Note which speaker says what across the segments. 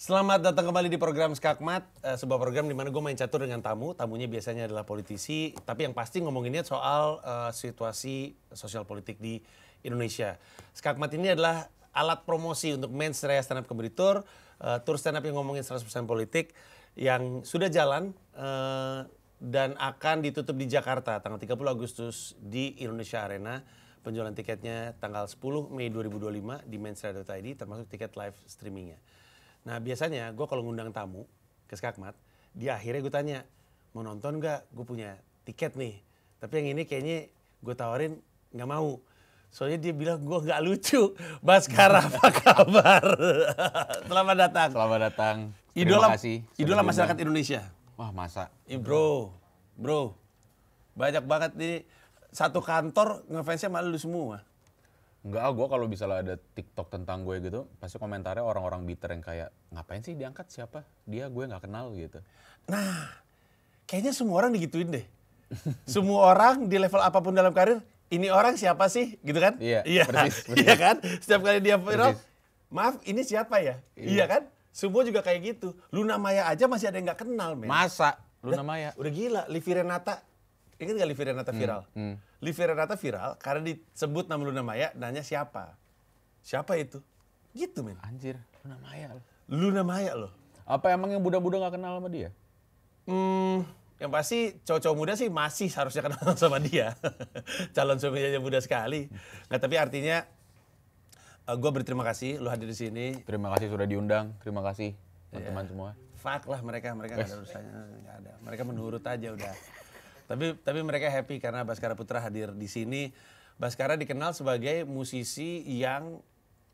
Speaker 1: Selamat datang kembali di program Skakmat, sebuah program di mana gue main catur dengan tamu. Tamunya biasanya adalah politisi, tapi yang pasti ngomonginnya soal situasi sosial politik di Indonesia. Skakmat ini adalah alat promosi untuk Men's Raya Stand Up Comedy Tour, tour stand up yang ngomongin 100% politik yang sudah jalan dan akan ditutup di Jakarta tanggal 30 Agustus di Indonesia Arena. Penjualan tiketnya tanggal 10 Mei 2025 di mensraya.id termasuk tiket live streamingnya. Nah biasanya gue kalau ngundang tamu ke Skakmat, di akhirnya gue tanya, mau nonton gak? Gue punya tiket nih. Tapi yang ini kayaknya gue tawarin gak mau. Soalnya dia bilang gue gak lucu. Baskara apa kabar? Selamat datang.
Speaker 2: Selamat datang.
Speaker 1: Idola,
Speaker 2: Terima kasih.
Speaker 1: idola masyarakat Indonesia.
Speaker 2: Wah masa?
Speaker 1: Bro. Banyak banget nih. Satu kantor ngefansnya malu lu semua.
Speaker 2: Enggak, gue kalau misalnya ada TikTok tentang gue gitu, pasti komentarnya orang-orang bitter yang kayak, ngapain sih diangkat siapa? Dia gue gak kenal gitu.
Speaker 1: Nah, kayaknya semua orang digituin deh. Semua orang di level apapun dalam karir, ini orang siapa sih? Gitu kan?
Speaker 2: Iya, persis.
Speaker 1: Iya kan? Setiap kali dia viral,
Speaker 2: Persis.
Speaker 1: maaf ini siapa ya? Iya kan? Semua juga kayak gitu. Luna Maya aja masih ada yang gak kenal, men.
Speaker 2: Masa? Luna Maya?
Speaker 1: Udah gila, Livi Renata. Ingat gak Livi Renata viral? Livi Renata viral karena disebut nama Luna Maya, nanya siapa? Siapa itu? Gitu, men.
Speaker 2: Anjir, Luna Maya loh.
Speaker 1: Luna Maya loh.
Speaker 2: Apa emang yang muda-muda gak kenal sama dia?
Speaker 1: Yang pasti cowok-cowok muda sih masih harusnya kenal sama dia. Calon suaminya aja muda sekali. Nggak, tapi artinya gue berterima kasih lu hadir di sini.
Speaker 2: Terima kasih sudah diundang, terima kasih teman-teman semua.
Speaker 1: Fuck lah mereka nggak ada urusannya, nggak ada. Mereka menurut aja udah. Tapi mereka happy karena Baskara Putra hadir di sini. Baskara dikenal sebagai musisi yang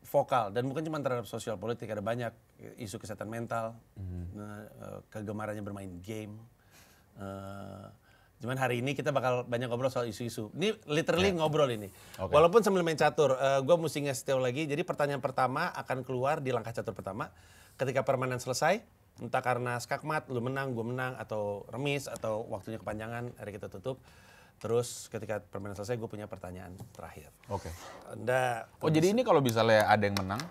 Speaker 1: vokal dan bukan cuma terhadap sosial politik, ada banyak isu kesehatan mental, kegemarannya bermain game. Cuman hari ini kita bakal banyak ngobrol soal isu-isu. Ini literally ngobrol ini.
Speaker 2: Okay.
Speaker 1: Walaupun sambil main catur, gue mesti nge-settle lagi. Jadi pertanyaan pertama akan keluar di langkah catur pertama. Ketika permainan selesai, entah karena skakmat, lu menang, gue menang, atau remis, atau waktunya kepanjangan, hari kita tutup. Terus ketika permainan selesai, gue punya pertanyaan terakhir.
Speaker 2: Oke.
Speaker 1: Anda...
Speaker 2: Oh jadi ini kalau misalnya ada yang menang,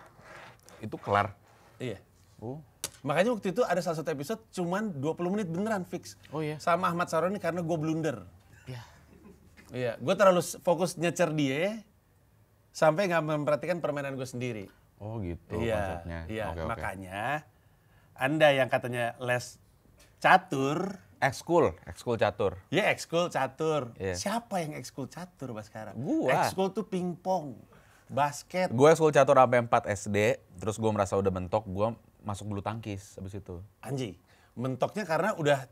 Speaker 2: itu kelar?
Speaker 1: Iya.
Speaker 2: Oh.
Speaker 1: Makanya waktu itu ada salah satu episode cuman 20 menit beneran fix.
Speaker 2: Oh iya?
Speaker 1: Sama Ahmad Saroni karena gue blunder.
Speaker 2: Iya.
Speaker 1: Iya, gue terlalu fokus nyecer dia sampai nggak memperhatikan permainan gue sendiri.
Speaker 2: Oh gitu
Speaker 1: Iya,
Speaker 2: konsepnya.
Speaker 1: iya.
Speaker 2: Oke.
Speaker 1: Makanya Anda yang katanya les catur,
Speaker 2: Ekskul catur.
Speaker 1: ya ekskul catur.
Speaker 2: Iya.
Speaker 1: Siapa yang ekskul catur sekarang?
Speaker 2: Gua.
Speaker 1: Ekskul tuh pingpong, basket.
Speaker 2: Gue ekskul catur sampai 4 SD, terus gue merasa udah mentok, gue masuk bulu tangkis habis itu.
Speaker 1: Anjing, mentoknya karena udah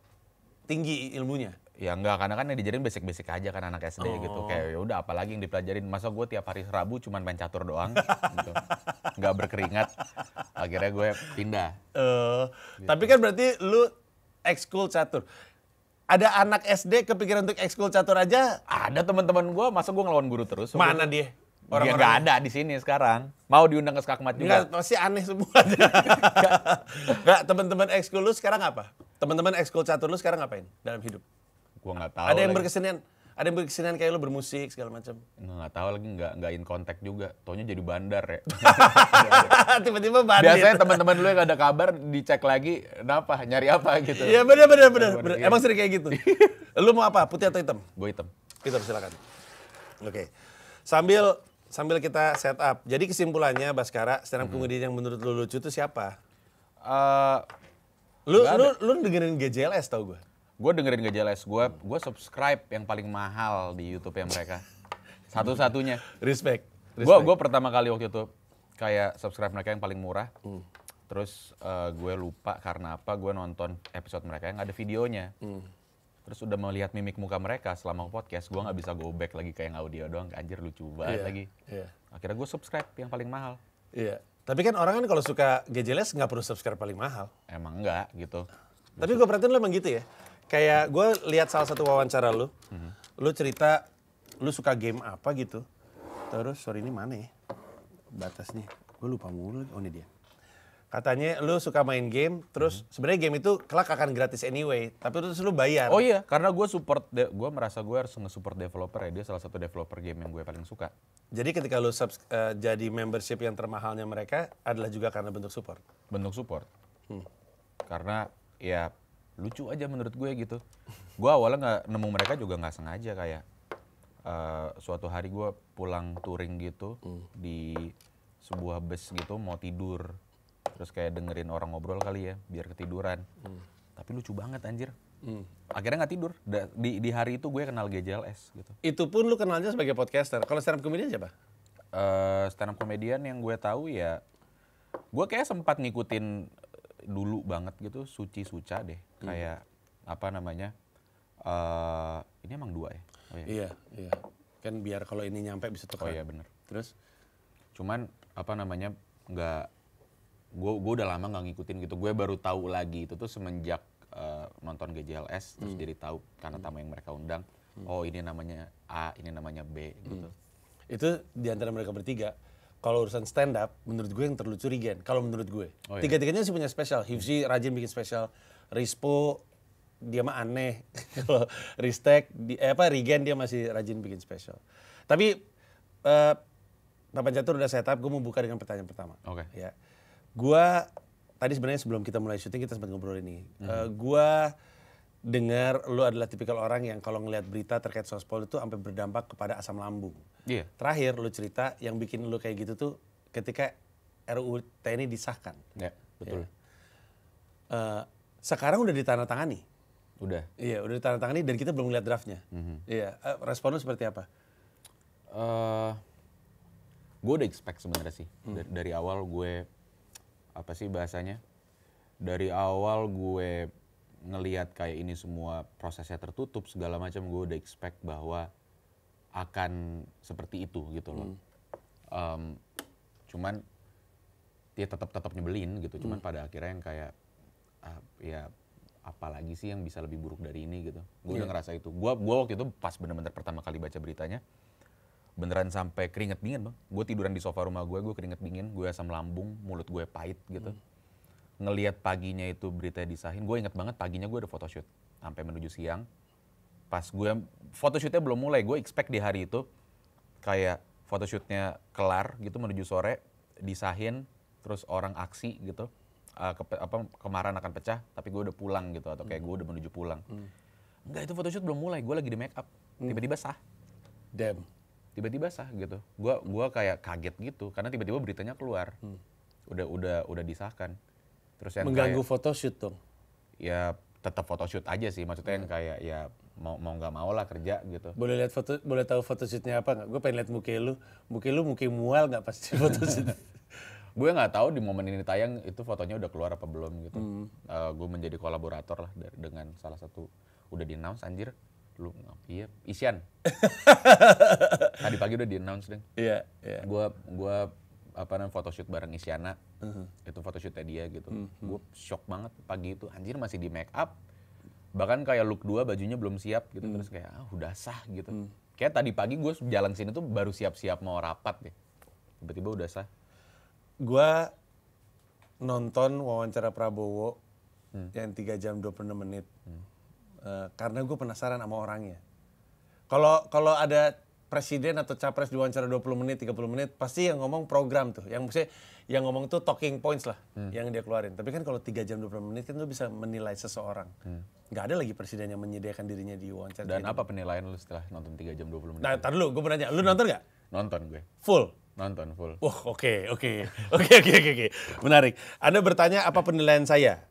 Speaker 1: tinggi ilmunya.
Speaker 2: Ya enggak, karena kan yang diajarin basic-basic aja kan anak SD gitu. Kayak ya udah apalagi yang dipelajarin. Masa gue tiap hari Rabu cuman main catur doang gitu. Enggak berkeringat. Akhirnya gue pindah.
Speaker 1: Gitu. Tapi kan berarti lu ekskul catur. Ada anak SD kepikiran untuk ekskul catur aja?
Speaker 2: Ada teman-teman gue, masa gue ngelawan guru terus?
Speaker 1: Mana dia?
Speaker 2: Dia nggak ada di sini sekarang. Mau diundang ke Skakmat juga?
Speaker 1: Enggak, pasti aneh semua. Enggak, teman-teman ekskul lu sekarang apa? Teman-teman ekskul catur lu sekarang ngapain dalam hidup?
Speaker 2: Gue nggak tahu.
Speaker 1: Ada yang
Speaker 2: lagi.
Speaker 1: berkesenian kayak lu bermusik segala macam.
Speaker 2: Nggak tahu lagi, nggak in contact juga. Taunya jadi bandar ya.
Speaker 1: Tiba-tiba bandit.
Speaker 2: Biasanya teman-teman lu yang nggak ada kabar dicek lagi, kenapa? Nyari apa gitu.
Speaker 1: Iya benar.
Speaker 2: Iya.
Speaker 1: Emang sering kayak gitu. Lu mau apa? Putih atau hitam?
Speaker 2: Gue hitam.
Speaker 1: Hitam silakan. Oke. Sambil kita set up. Jadi kesimpulannya Baskara, stand up comedian yang menurut lu lucu itu siapa? Lu dengerin GJLS tau gue?
Speaker 2: Gue dengerin gak jelas, gue subscribe yang paling mahal di YouTube-nya mereka. Satu-satunya.
Speaker 1: Respect.
Speaker 2: Gue pertama kali waktu itu kayak subscribe mereka yang paling murah. Terus gue lupa karena apa, gue nonton episode mereka yang ada videonya. Terus udah melihat mimik muka mereka selama podcast, gue gak bisa go back lagi kayak yang audio doang. Anjir lucu banget lagi.
Speaker 1: Iya.
Speaker 2: Akhirnya gue subscribe yang paling mahal.
Speaker 1: Iya. Tapi kan orang kan kalau suka GJLS nggak perlu subscribe paling mahal.
Speaker 2: Emang enggak gitu.
Speaker 1: Tapi gue perhatiin lu emang gitu ya. Kayak gue lihat salah satu wawancara lu, lu cerita lu suka game apa gitu. Terus sorry ini mana ya batasnya? Gue lupa mulu. Oh ini dia. Katanya lu suka main game, terus sebenarnya game itu kelak akan gratis anyway, tapi terus lu bayar.
Speaker 2: Oh iya, karena gue gue merasa gue harus nge-support developer ya, dia salah satu developer game yang gue paling suka.
Speaker 1: Jadi ketika lu jadi membership yang termahalnya mereka adalah juga karena bentuk support?
Speaker 2: Bentuk support. Karena ya lucu aja menurut gue gitu. Gue awalnya nggak nemu mereka juga nggak sengaja kayak suatu hari gue pulang touring gitu di sebuah bus gitu mau tidur. Terus kayak dengerin orang ngobrol kali ya biar ketiduran. Tapi lucu banget anjir. Akhirnya nggak tidur. Di hari itu gue kenal GJLS gitu.
Speaker 1: Itu pun lu kenalnya sebagai podcaster. Kalau stand up comedian siapa?
Speaker 2: Stand up comedian yang gue tahu ya, gue kayak sempat ngikutin dulu banget gitu Suci Suca deh. Kayak apa namanya? Ini emang 2 ya? Oh,
Speaker 1: iya. Kan biar kalau ini nyampe bisa tukar.
Speaker 2: Oh iya bener.
Speaker 1: Terus?
Speaker 2: Cuman apa namanya? Gue udah lama nggak ngikutin gitu. Gue baru tahu lagi itu tuh semenjak nonton GJLS terus jadi tahu karena tamu yang mereka undang. Oh ini namanya A, ini namanya B gitu.
Speaker 1: Itu di antara mereka bertiga. Kalau urusan stand up, menurut gue yang terlucu Rigen. Kalau menurut gue, tiga-tiganya sih punya spesial. Hifzi rajin bikin spesial. Rispo dia mah aneh. Kalau Ristek, Rigen dia masih rajin bikin spesial. Tapi Papan Catur udah setup. Gue mau buka dengan pertanyaan pertama.
Speaker 2: Oke.
Speaker 1: Ya, gue tadi sebenarnya sebelum kita mulai syuting kita sempat ngobrol ini. Gue dengar lu adalah tipikal orang yang kalau ngelihat berita terkait sospol itu sampai berdampak kepada asam lambung.
Speaker 2: Iya.
Speaker 1: Terakhir lu cerita yang bikin lu kayak gitu tuh ketika RUU TNI disahkan.
Speaker 2: Ya, betul.
Speaker 1: Sekarang udah ditandatangani.
Speaker 2: Udah.
Speaker 1: Iya, udah ditandatangani dan kita belum ngeliat draftnya. Iya, respon lu seperti apa?
Speaker 2: Gue udah expect sebenarnya sih. Dari awal gue, apa sih bahasanya? Dari awal gue ngelihat kayak ini semua prosesnya tertutup segala macam, gue udah expect bahwa akan seperti itu gitu loh. Cuman dia tetap nyebelin gitu. Cuman pada akhirnya yang kayak ya apalagi sih yang bisa lebih buruk dari ini gitu. Gue udah ngerasa itu. Gue waktu itu pas bener-bener pertama kali baca beritanya beneran sampai keringet dingin bang. Gue tiduran di sofa rumah gue keringet dingin, gue asam lambung, mulut gue pahit gitu. Ngelihat paginya itu berita disahin, gue inget banget paginya gue ada photoshoot sampai menuju siang. Pas gue photoshootnya belum mulai, gue expect di hari itu kayak photoshootnya kelar gitu menuju sore, disahin, terus orang aksi gitu, kemarahan akan pecah, tapi gue udah pulang gitu atau kayak gue udah menuju pulang. Enggak, itu photoshoot belum mulai, gue lagi di make up, tiba-tiba sah.
Speaker 1: Damn.
Speaker 2: Tiba-tiba sah gitu. Gue kayak kaget gitu karena tiba-tiba beritanya keluar, udah disahkan. Terus yang
Speaker 1: mengganggu
Speaker 2: kayak,
Speaker 1: photoshoot dong.
Speaker 2: Ya tetap photoshoot aja sih, maksudnya yang kayak ya mau nggak mau lah kerja gitu.
Speaker 1: Boleh lihat foto, boleh tahu photoshootnya apa nggak? Gue pengen lihat muka mual nggak pas di photoshoot.
Speaker 2: Gue nggak tahu di momen ini tayang itu fotonya udah keluar apa belum gitu. Gue menjadi kolaborator lah dengan salah satu, udah di announce anjir. Lu iya Isyan. Tadi pagi udah di announce deh.
Speaker 1: Iya.
Speaker 2: Gue photoshoot bareng Isyana. Itu photoshootnya dia gitu. Gue shock banget pagi itu, anjir masih di make up. Bahkan kayak look 2 bajunya belum siap gitu. Terus kayak udah sah gitu. Kayak tadi pagi gue jalan sini tuh baru siap-siap mau rapat deh. Tiba-tiba udah sah.
Speaker 1: Gue nonton wawancara Prabowo yang 3 jam 26 menit. Karena gue penasaran sama orangnya. Kalau ada presiden atau capres diwawancara 20 menit, 30 menit, pasti yang ngomong program tuh. Yang maksudnya yang ngomong tuh talking points lah yang dia keluarin. Tapi kan kalau 3 jam 20 menit kan lu bisa menilai seseorang. Nggak ada lagi presiden yang menyediakan dirinya di wawancara.
Speaker 2: Dan apa penilaian lu setelah nonton 3 jam 20 menit?
Speaker 1: Nah, tar dulu, gue mau nanya, lu nonton nggak?
Speaker 2: Nonton gue.
Speaker 1: Full?
Speaker 2: Nonton full.
Speaker 1: Oke. Menarik. Anda bertanya apa penilaian saya?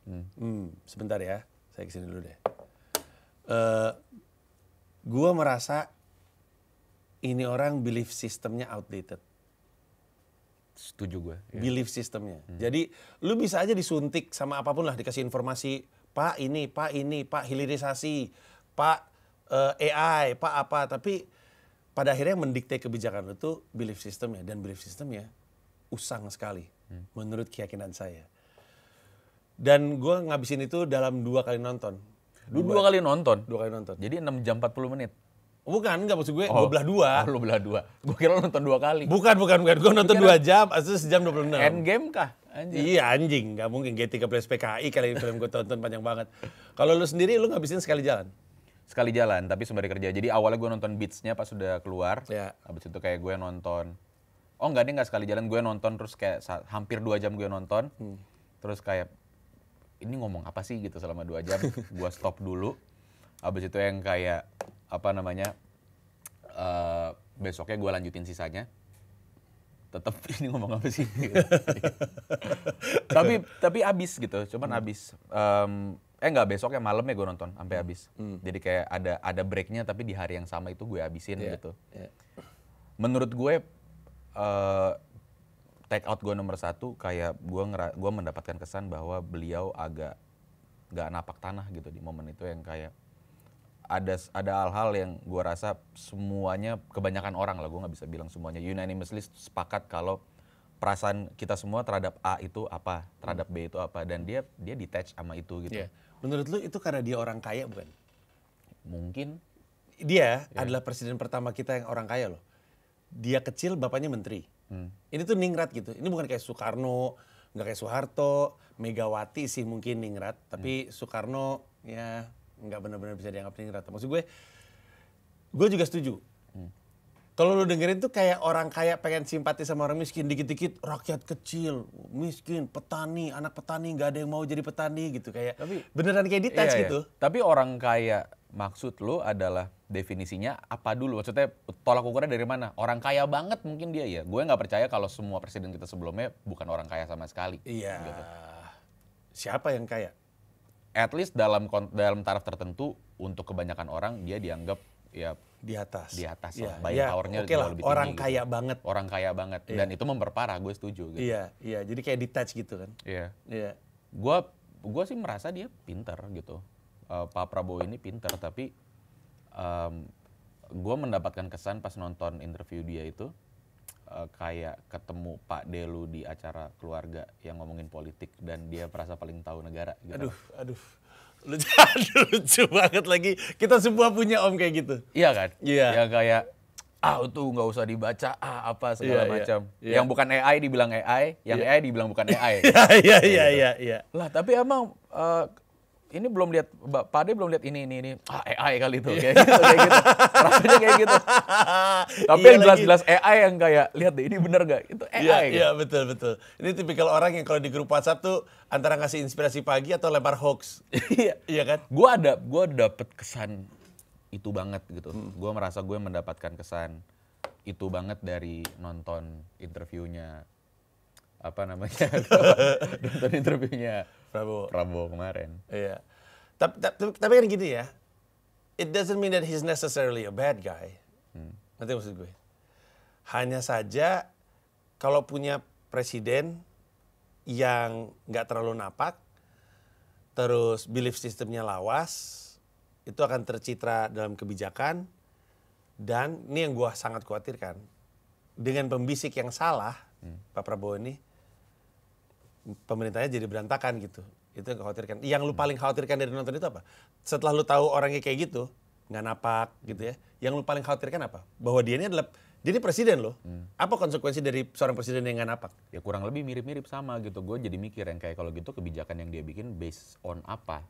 Speaker 1: Sebentar ya, saya kesini dulu deh. Gue merasa ini orang belief systemnya outdated.
Speaker 2: Setuju gue. Ya.
Speaker 1: Belief systemnya. Jadi lu bisa aja disuntik sama apapun lah, dikasih informasi, Pak ini, Pak hilirisasi, Pak AI, Pak apa. Tapi pada akhirnya yang mendikte kebijakan lu tuh belief systemnya. Dan belief systemnya usang sekali menurut keyakinan saya. Dan gue ngabisin itu dalam 2 kali nonton.
Speaker 2: Lu 2 kali nonton?
Speaker 1: 2 kali nonton.
Speaker 2: Jadi 6 jam 40 menit?
Speaker 1: Bukan, enggak maksud gue, gue belah 2.
Speaker 2: Oh, lu belah 2. Gue kira lu nonton 2 kali.
Speaker 1: Bukan. Gue nonton 2 jam, asal sejam 26.
Speaker 2: Endgame kah? Anjir.
Speaker 1: Iya anjing, nggak mungkin G13 PKI kali film gue tonton panjang banget. Kalau lu sendiri, lu ngabisin sekali jalan?
Speaker 2: Sekali jalan, tapi sembari kerja. Jadi awalnya gue nonton Beats-nya pas sudah keluar.
Speaker 1: Ya.
Speaker 2: Habis itu kayak gue nonton. Oh enggak, dia nggak sekali jalan. Gue nonton terus kayak hampir 2 jam gue nonton. Terus kayak ini ngomong apa sih gitu selama 2 jam. Gue stop dulu. Habis itu yang kayak apa namanya, besoknya gue lanjutin sisanya. Tetap ini ngomong apa sih? tapi abis gitu, cuman abis. Enggak, besoknya malamnya gue nonton sampai habis. Jadi kayak ada breaknya tapi di hari yang sama itu gue habisin gitu. Menurut gue take out gue nomor 1 kayak gue mendapatkan kesan bahwa beliau agak nggak napak tanah gitu di momen itu, yang kayak ada hal-hal yang gue rasa semuanya, kebanyakan orang lah, gue nggak bisa bilang semuanya, unanimously sepakat kalau perasaan kita semua terhadap A itu apa, terhadap B itu apa, dan dia detach sama itu gitu.
Speaker 1: Yeah. Menurut lu itu karena dia orang kaya bukan?
Speaker 2: Mungkin.
Speaker 1: Dia adalah presiden pertama kita yang orang kaya loh. Dia kecil, bapaknya menteri. Ini tuh ningrat gitu. Ini bukan kayak Soekarno, nggak kayak Soeharto, Megawati sih mungkin ningrat, tapi Soekarno ya nggak benar-benar bisa dianggap ningrat. Maksud gue juga setuju. Kalau lu dengerin tuh kayak orang kaya pengen simpati sama orang miskin, dikit-dikit rakyat kecil, miskin, petani, anak petani nggak ada yang mau jadi petani gitu, kayak beneran kayak detach gitu.
Speaker 2: Tapi orang kaya maksud lu adalah definisinya apa dulu? Maksudnya tolak ukurnya dari mana? Orang kaya banget mungkin dia ya. Gue nggak percaya kalau semua presiden kita sebelumnya bukan orang kaya sama sekali.
Speaker 1: Iya.
Speaker 2: Gitu.
Speaker 1: Siapa yang kaya?
Speaker 2: At least dalam taraf tertentu untuk kebanyakan orang dia dianggap ya
Speaker 1: di atas
Speaker 2: lah. Buying powernya
Speaker 1: okay
Speaker 2: jauh lebih tinggi.
Speaker 1: Orang kaya
Speaker 2: gitu.
Speaker 1: banget.
Speaker 2: Orang kaya banget. Dan itu memperparah, gue setuju. Gitu.
Speaker 1: Iya. Jadi kayak detach gitu kan.
Speaker 2: Iya. Gue sih merasa dia pintar gitu. Pak Prabowo ini pintar, tapi gue mendapatkan kesan pas nonton interview dia itu kayak ketemu Pak Delu di acara keluarga yang ngomongin politik dan dia merasa paling tahu negara gitu.
Speaker 1: Aduh. Lucu banget lagi. Kita semua punya om kayak gitu.
Speaker 2: Iya kan?
Speaker 1: Iya.
Speaker 2: Yang kayak itu nggak usah dibaca, apa segala macam.
Speaker 1: Iya.
Speaker 2: Yang bukan AI dibilang AI, yang AI dibilang bukan AI.
Speaker 1: Iya.
Speaker 2: Lah tapi emang ini belum lihat, Pak Ade belum lihat ini. AI kali itu, kayak gitu. Rasanya kayak gitu. Tapi yang jelas-jelas AI yang kayak, lihat deh ini bener gak? Itu AI.
Speaker 1: Iya, betul. Ini tipikal orang yang kalau di grup WhatsApp tuh antara ngasih inspirasi pagi atau lempar hoax. Iya kan?
Speaker 2: Gue dapet kesan itu banget gitu. Gue merasa gue mendapatkan kesan itu banget dari nonton interviewnya. Apa namanya? Nonton interviewnya Prabowo kemarin.
Speaker 1: Iya. Tapi kan gini ya. It doesn't mean that he's necessarily a bad guy. Nanti maksud gue. Hanya saja kalau punya presiden yang nggak terlalu napak, terus belief systemnya lawas, itu akan tercitra dalam kebijakan. Dan ini yang gue sangat khawatirkan. Dengan pembisik yang salah, Pak Prabowo ini, pemerintahnya jadi berantakan gitu. Itu yang khawatirkan. Yang lu paling khawatirkan dari nonton itu apa? Setelah lu tahu orangnya kayak gitu, nggak napak gitu ya. Yang lu paling khawatirkan apa? Bahwa dia ini presiden loh. Apa konsekuensi dari seorang presiden yang nggak napak?
Speaker 2: Ya kurang lebih mirip-mirip sama gitu. Gue jadi mikir yang kayak kalau gitu kebijakan yang dia bikin based on apa?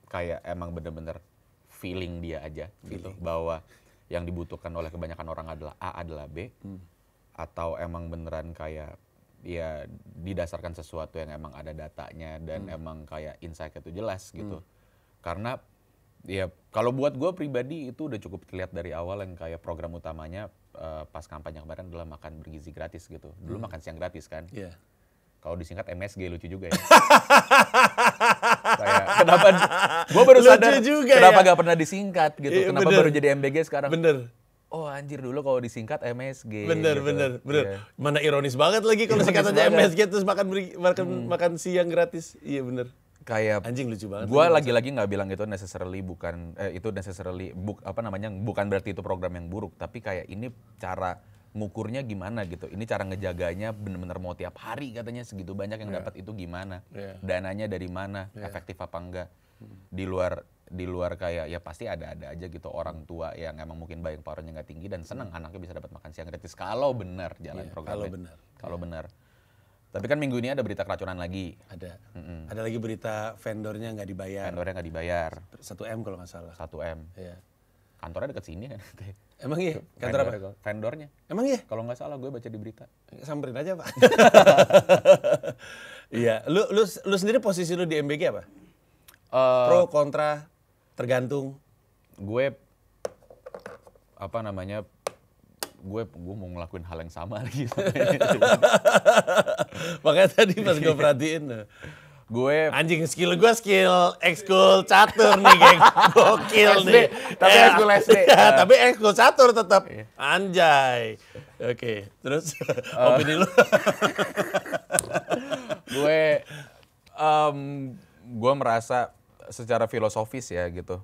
Speaker 2: Kayak emang bener-bener feeling dia aja gitu. Bahwa yang dibutuhkan oleh kebanyakan orang adalah A adalah B. Atau emang beneran kayak ya didasarkan sesuatu yang emang ada datanya dan emang kayak insight itu jelas gitu. Karena ya kalau buat gue pribadi itu udah cukup terlihat dari awal yang kayak program utamanya pas kampanye kemarin adalah makan bergizi gratis gitu. Dulu makan siang gratis kan.
Speaker 1: Iya.
Speaker 2: Kalau disingkat MSG lucu juga ya. Kayak kenapa gue baru sadar kenapa gak pernah disingkat gitu. Kenapa baru jadi MBG sekarang.
Speaker 1: Bener.
Speaker 2: Oh anjir, dulu kalau disingkat MSG.
Speaker 1: Bener.
Speaker 2: Yeah.
Speaker 1: Mana ironis banget lagi kalau singkatannya MSG terus makan siang gratis. Iya bener.
Speaker 2: Kayak
Speaker 1: anjing lucu banget.
Speaker 2: Gue lagi-lagi nggak bilang itu bukan berarti itu program yang buruk, tapi kayak ini cara ngukurnya gimana gitu. Ini cara ngejaganya bener-bener mau tiap hari katanya segitu banyak yang dapat itu gimana. Dananya dari mana, efektif apa enggak. Di luar kayak ya pasti ada aja gitu orang tua yang emang mungkin buying powernya nggak tinggi dan senang anaknya bisa dapat makan siang gratis kalau benar jalan programnya. Kalau benar. Tapi kan minggu ini ada berita keracunan lagi.
Speaker 1: Ada lagi berita vendornya nggak dibayar. 1M kalau nggak salah.
Speaker 2: 1M.
Speaker 1: Iya.
Speaker 2: Kantornya dekat sini kan.
Speaker 1: Emang iya? Kantor apa?
Speaker 2: Vendornya.
Speaker 1: Emang iya?
Speaker 2: Kalau nggak salah gue baca di berita.
Speaker 1: Samperin aja Pak. Iya, lu sendiri posisi lu di MBG apa?
Speaker 2: Eh,
Speaker 1: Pro, kontra, tergantung.
Speaker 2: gue apa namanya? Gue mau ngelakuin hal yang sama lagi.
Speaker 1: Makanya tadi pas gue perhatiin,
Speaker 2: Gue
Speaker 1: anjing skill gue skill ekskul catur nih, geng. Gokil
Speaker 2: SD,
Speaker 1: nih.
Speaker 2: tapi ekskul SD.
Speaker 1: Ya, tapi ekskul catur tetap.
Speaker 2: Iya.
Speaker 1: Anjay. Oke, terus opini lu?
Speaker 2: gue gue merasa secara filosofis ya gitu,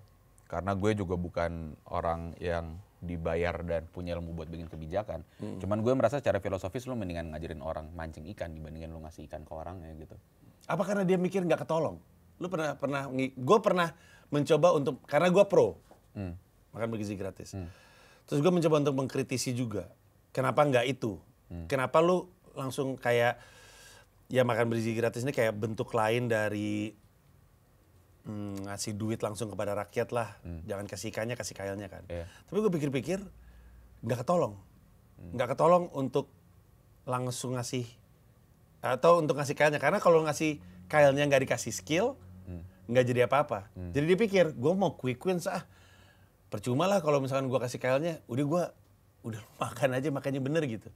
Speaker 2: karena gue juga bukan orang yang dibayar dan punya ilmu buat bikin kebijakan. Cuman gue merasa secara filosofis lu mendingan ngajarin orang mancing ikan dibandingin lu ngasih ikan ke orangnya gitu.
Speaker 1: Apa karena dia mikir nggak ketolong? Lu gue pernah mencoba untuk, karena gue pro makan bergizi gratis. Terus gue mencoba untuk mengkritisi juga. Kenapa nggak itu? Kenapa lu langsung kayak, ya makan bergizi gratis ini kayak bentuk lain dari ngasih duit langsung kepada rakyat lah. Jangan kasih ikannya, kasih kailnya kan.
Speaker 2: Iya.
Speaker 1: Tapi gue pikir-pikir nggak ketolong. Nggak ketolong untuk langsung ngasih, atau untuk ngasih kailnya. Karena kalau ngasih kailnya nggak dikasih skill, nggak jadi apa-apa. Jadi dia pikir, gue mau quick wins percuma lah kalau misalkan gue kasih kailnya, udah makan aja, makannya bener gitu.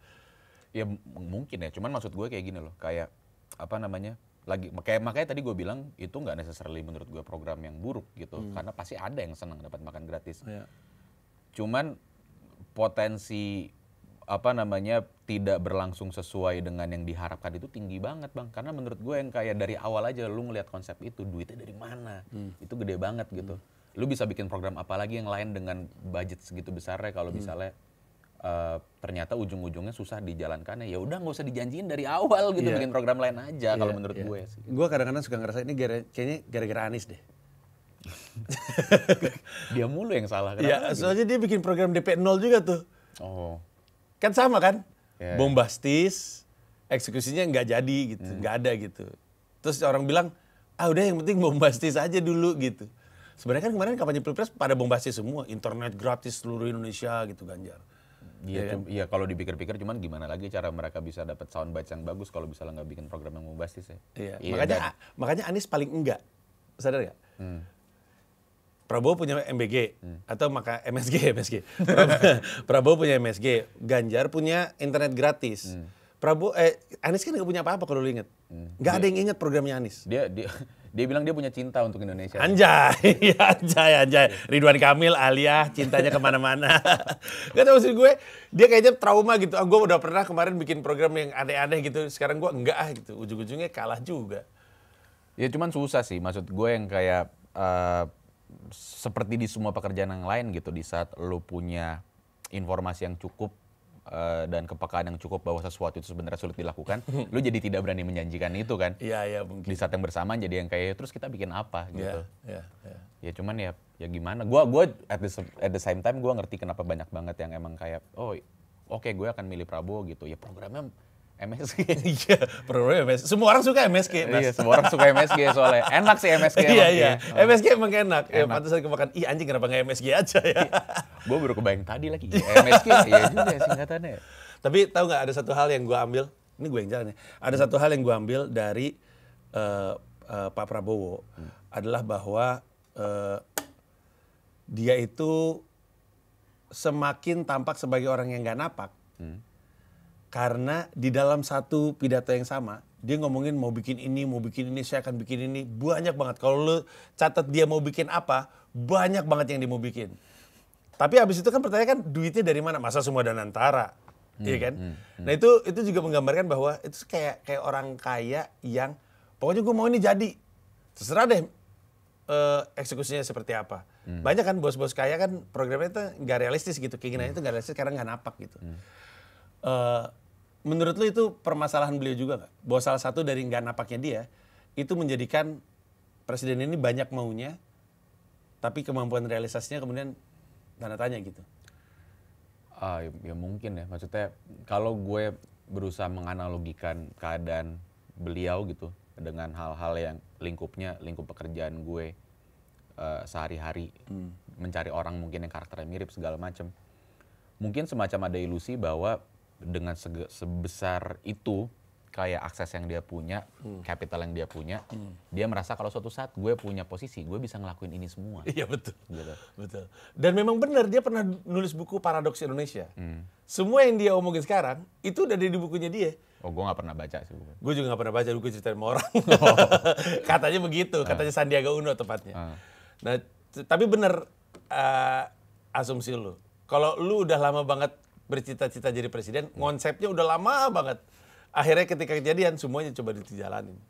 Speaker 2: Ya mungkin ya, cuman maksud gue kayak gini loh, kayak apa namanya, makanya tadi gue bilang itu nggak necessarily menurut gue program yang buruk gitu, karena pasti ada yang senang dapat makan gratis.
Speaker 1: Iya.
Speaker 2: Cuman potensi apa namanya tidak berlangsung sesuai dengan yang diharapkan itu tinggi banget bang, karena menurut gue yang kayak dari awal aja lu ngeliat konsep itu duitnya dari mana, itu gede banget gitu. Lu bisa bikin program apa lagi yang lain dengan budget segitu besarnya kalau misalnya ternyata ujung-ujungnya susah dijalankannya, ya udah nggak usah dijanjiin dari awal gitu,
Speaker 1: Iya.
Speaker 2: bikin program lain aja kalau
Speaker 1: Iya,
Speaker 2: menurut
Speaker 1: iya.
Speaker 2: gue sih.
Speaker 1: Gue kadang-kadang suka ngerasa ini kayaknya gara-gara Anies deh.
Speaker 2: Dia mulu yang salah.
Speaker 1: Iya,
Speaker 2: Kenapa gitu?
Speaker 1: soalnya dia bikin program DP 0 juga tuh.
Speaker 2: Oh,
Speaker 1: Kan sama kan?
Speaker 2: Iya.
Speaker 1: Bombastis, eksekusinya nggak jadi gitu, nggak ada gitu. Terus orang bilang, udah yang penting bombastis aja dulu gitu. Sebenarnya kan kemarin kampanye pilpres pada bombastis semua, internet gratis seluruh Indonesia gitu Ganjar.
Speaker 2: iya kalau dipikir-pikir, cuman gimana lagi cara mereka bisa dapat soundbite yang bagus kalau misalnya nggak bikin program yang bombastis ya?
Speaker 1: Iya. Makanya Anies paling enggak, sadar nggak? Prabowo punya MBG atau maka MSG. Prabowo punya MSG, Ganjar punya internet gratis. Anies kan nggak punya apa-apa kalau lu inget. Nggak ada yang inget programnya Anies.
Speaker 2: Dia bilang dia punya cinta untuk Indonesia.
Speaker 1: Anjay, anjay. Ridwan Kamil, Alia, cintanya kemana-mana. Gak tau maksud gue, dia kayaknya trauma gitu. Gue udah pernah kemarin bikin program yang aneh-aneh gitu, sekarang gue enggak gitu. Ujung-ujungnya kalah juga.
Speaker 2: Ya cuman susah sih, maksud gue yang kayak seperti di semua pekerjaan yang lain gitu, di saat lo punya informasi yang cukup dan kepekaan yang cukup bahwa sesuatu itu sebenarnya sulit dilakukan, lu jadi tidak berani menjanjikan itu kan.
Speaker 1: Iya, mungkin.
Speaker 2: Di saat yang bersamaan jadi yang kayak terus kita bikin apa gitu.
Speaker 1: Iya.
Speaker 2: Ya cuman ya gimana. Gua at the same time gua ngerti kenapa banyak banget yang emang kayak oke, gue akan milih Prabowo gitu. Ya programnya MSG.
Speaker 1: Iya, programnya MSG. Semua orang suka MSG, Mas.
Speaker 2: Iya, semua orang suka MSG soalnya. Enak sih MSG emang.
Speaker 1: Iya. MSG emang enak. Ya, pantesan kemakan, anjing kenapa nggak MSG aja ya.
Speaker 2: Gue baru kebayang tadi lagi. MSG, iya juga singkatannya.
Speaker 1: Tapi tahu nggak ada satu hal yang gue ambil, ini gue yang jalan ya. Ada satu hal yang gue ambil dari Pak Prabowo adalah bahwa dia itu semakin tampak sebagai orang yang nggak napak. Karena di dalam satu pidato yang sama, dia ngomongin mau bikin ini, saya akan bikin ini. Banyak banget. Kalau lu catat dia mau bikin apa, banyak banget yang dia mau bikin. Tapi abis itu kan pertanyaan kan duitnya dari mana? Masa semua Danantara? Iya kan? Nah itu juga menggambarkan bahwa itu kayak orang kaya yang pokoknya gue mau ini jadi. Terserah deh eksekusinya seperti apa. Banyak kan bos-bos kaya kan programnya itu nggak realistis gitu. Keinginannya itu nggak realistis karena nggak napak gitu. Menurut lu itu permasalahan beliau juga nggak? Bahwa salah satu dari nggak napaknya dia itu menjadikan presiden ini banyak maunya, tapi kemampuan realisasinya kemudian tanda tanya gitu.
Speaker 2: Ya mungkin ya, maksudnya kalau gue berusaha menganalogikan keadaan beliau gitu dengan hal-hal yang lingkup pekerjaan gue sehari-hari, mencari orang mungkin yang karakternya mirip segala macam, mungkin semacam ada ilusi bahwa dengan sebesar itu kayak akses yang dia punya, capital yang dia punya, dia merasa kalau suatu saat gue punya posisi, gue bisa ngelakuin ini semua.
Speaker 1: Iya betul.
Speaker 2: Gitu.
Speaker 1: Betul. Dan memang benar dia pernah nulis buku Paradoks Indonesia. Semua yang dia omongin sekarang itu udah ada di bukunya dia.
Speaker 2: Oh, gue nggak pernah baca sih buku.
Speaker 1: Gue juga nggak pernah baca, gue ceritain sama orang. Katanya begitu, katanya Sandiaga Uno tepatnya. Nah, tapi benar asumsi lu. Kalau lu udah lama banget bercita-cita jadi presiden, konsepnya udah lama banget. Akhirnya ketika kejadian semuanya coba dijalanin.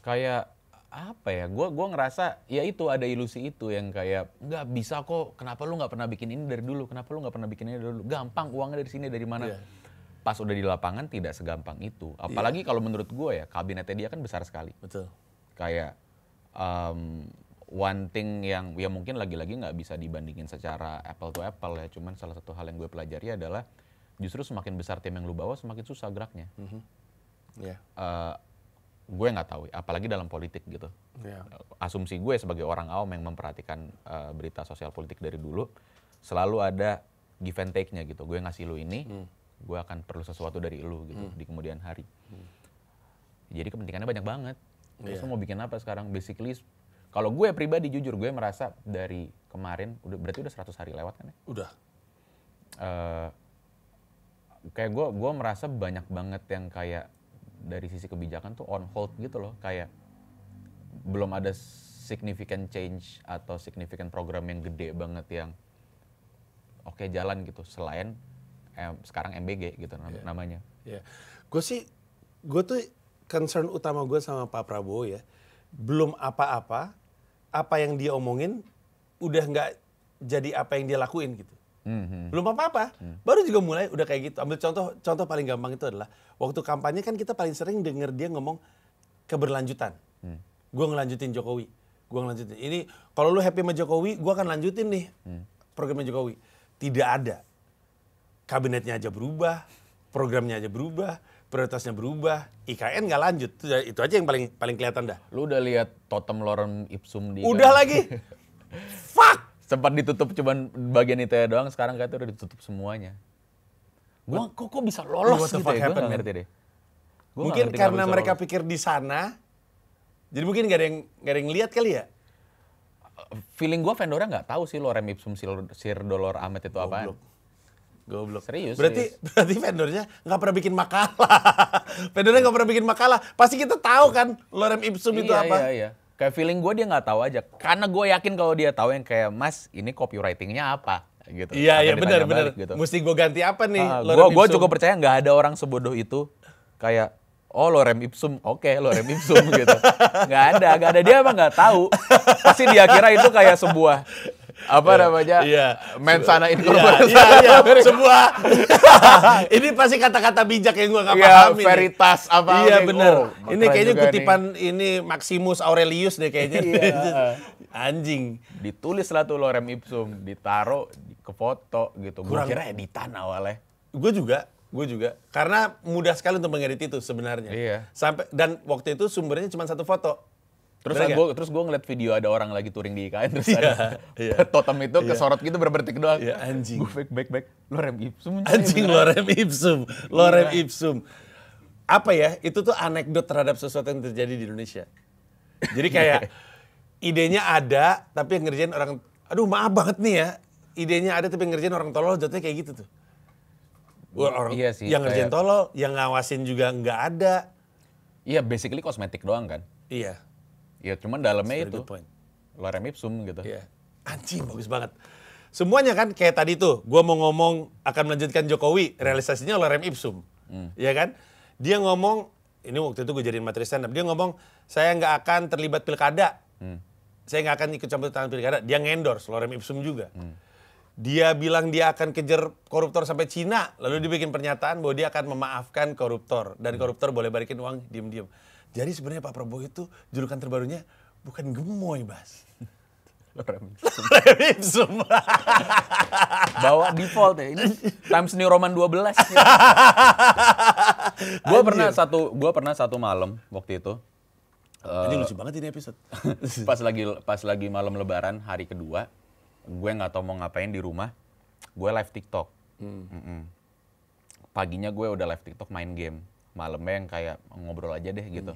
Speaker 2: Kayak apa ya? Gue ngerasa ya itu ada ilusi itu yang kayak nggak bisa kok. Kenapa lu nggak pernah bikin ini dari dulu? Kenapa lu nggak pernah bikin ini dari dulu? Gampang, uangnya dari sini dari mana? Yeah. Pas udah di lapangan tidak segampang itu. Apalagi kalau menurut gue ya kabinetnya dia kan besar sekali.
Speaker 1: Betul.
Speaker 2: Kayak one thing yang ya mungkin lagi-lagi nggak bisa dibandingin secara apple to apple ya. Cuman salah satu hal yang gue pelajari adalah justru semakin besar tim yang lu bawa semakin susah geraknya. Gue nggak tahu, apalagi dalam politik gitu. Asumsi gue sebagai orang awam yang memperhatikan berita sosial politik dari dulu, selalu ada give and take-nya gitu. Gue ngasih lu ini, gue akan perlu sesuatu dari lu gitu di kemudian hari. Jadi kepentingannya banyak banget. Terus lu mau bikin apa sekarang? Basically, kalau gue pribadi jujur, gue merasa dari kemarin, berarti udah 100 hari lewat kan ya?
Speaker 1: Udah.
Speaker 2: Kayak gue merasa banyak banget yang kayak dari sisi kebijakan tuh on hold gitu loh. Kayak belum ada significant change atau significant program yang gede banget yang oke jalan gitu. Selain sekarang MBG gitu namanya.
Speaker 1: Gue tuh concern utama gue sama Pak Prabowo ya. Belum apa-apa, apa yang dia omongin udah nggak jadi apa yang dia lakuin gitu. Belum apa-apa, baru juga mulai udah kayak gitu. Ambil contoh paling gampang itu adalah waktu kampanye kan kita paling sering denger dia ngomong keberlanjutan. Gue ngelanjutin Jokowi, gue ngelanjutin. Ini kalau lu happy sama Jokowi, gue akan lanjutin nih programnya Jokowi. Tidak ada. Kabinetnya aja berubah, programnya aja berubah, prioritasnya berubah, IKN nggak lanjut. Itu aja yang paling kelihatan dah.
Speaker 2: Lu udah lihat totem lorem ipsum di
Speaker 1: udah lagi. Fuck.
Speaker 2: Sempat ditutup cuman bagian itu ya doang, sekarang katanya udah ditutup semuanya. Gua kok bisa lolos gitu ya? Gue nggak ngerti deh.
Speaker 1: Mungkin karena mereka pikir di sana, jadi mungkin nggak ada yang lihat kali ya.
Speaker 2: Feeling gue vendornya nggak tahu sih lorem ipsum sir dolor amet itu apaan.
Speaker 1: Goblok.
Speaker 2: Serius.
Speaker 1: Berarti vendornya nggak pernah bikin makalah. Vendornya nggak pernah bikin makalah. Pasti kita tahu kan lorem ipsum itu apa.
Speaker 2: Iya. Kayak feeling gue dia nggak tahu aja. Karena gue yakin kalau dia tahu yang kayak Mas ini copywritingnya apa gitu.
Speaker 1: Iya benar. Gitu. Mesti gue ganti apa nih?
Speaker 2: Gue juga percaya nggak ada orang sebodoh itu kayak lorem ipsum, oke, lorem ipsum gitu. Nggak ada dia emang nggak tahu. Pasti dia kira itu kayak sebuah namanya mensana incorporated.
Speaker 1: Sebuah ini pasti kata-kata bijak yang gue nggak paham ini.
Speaker 2: Veritas apa?
Speaker 1: Iya benar. Ini kayaknya kutipan ini Maximus Aurelius deh kayaknya. Anjing.
Speaker 2: Ditulis lah tuh lorem ipsum, ditaruh ke foto gitu. Gue kira editan awalnya.
Speaker 1: Gue juga. Karena mudah sekali untuk mengedit itu sebenarnya.
Speaker 2: Iya.
Speaker 1: Dan waktu itu sumbernya cuma satu foto.
Speaker 2: Terus gue ngeliat video ada orang lagi touring di IKN terus ada totem itu kesorot gitu berdetik doang.
Speaker 1: Iya, anjing.
Speaker 2: Gue back lorem ipsum.
Speaker 1: Anjing lorem ipsum. Apa ya? Itu tuh anekdot terhadap sesuatu yang terjadi di Indonesia. Jadi kayak idenya ada tapi yang ngerjain orang, aduh maaf banget nih ya. Idenya ada tapi yang ngerjain orang tolol, jatuhnya kayak gitu tuh.
Speaker 2: Iya sih,
Speaker 1: yang ngerjain tolol, yang ngawasin juga nggak ada.
Speaker 2: Iya, basically kosmetik doang kan.
Speaker 1: Iya.
Speaker 2: Ya cuman dalamnya itu lorem ipsum gitu.
Speaker 1: Iya. Anjing bagus banget. Semuanya kan kayak tadi tuh, gue mau ngomong akan melanjutkan Jokowi, realisasinya lorem ipsum. Iya kan? Dia ngomong, ini waktu itu gue jadiin materi stand up, dia ngomong saya nggak akan terlibat pilkada. Saya nggak akan ikut campur tangan pilkada. Dia ngendorse lorem ipsum juga. Dia bilang dia akan kejar koruptor sampai Cina, lalu dia bikin pernyataan bahwa dia akan memaafkan koruptor dan koruptor boleh balikin uang diem-diem. Jadi sebenarnya Pak Prabowo itu julukan terbarunya bukan gemoy, Bas.
Speaker 2: Lorem
Speaker 1: ipsum.
Speaker 2: Bawa default ya. Ini Times New Roman 12. Gue pernah satu malam waktu itu.
Speaker 1: Ini lucu banget ini episode.
Speaker 2: pas lagi malam Lebaran hari kedua, gue nggak tahu mau ngapain di rumah. Gue live TikTok. Paginya gue udah live TikTok main game malamnya yang kayak ngobrol aja deh gitu.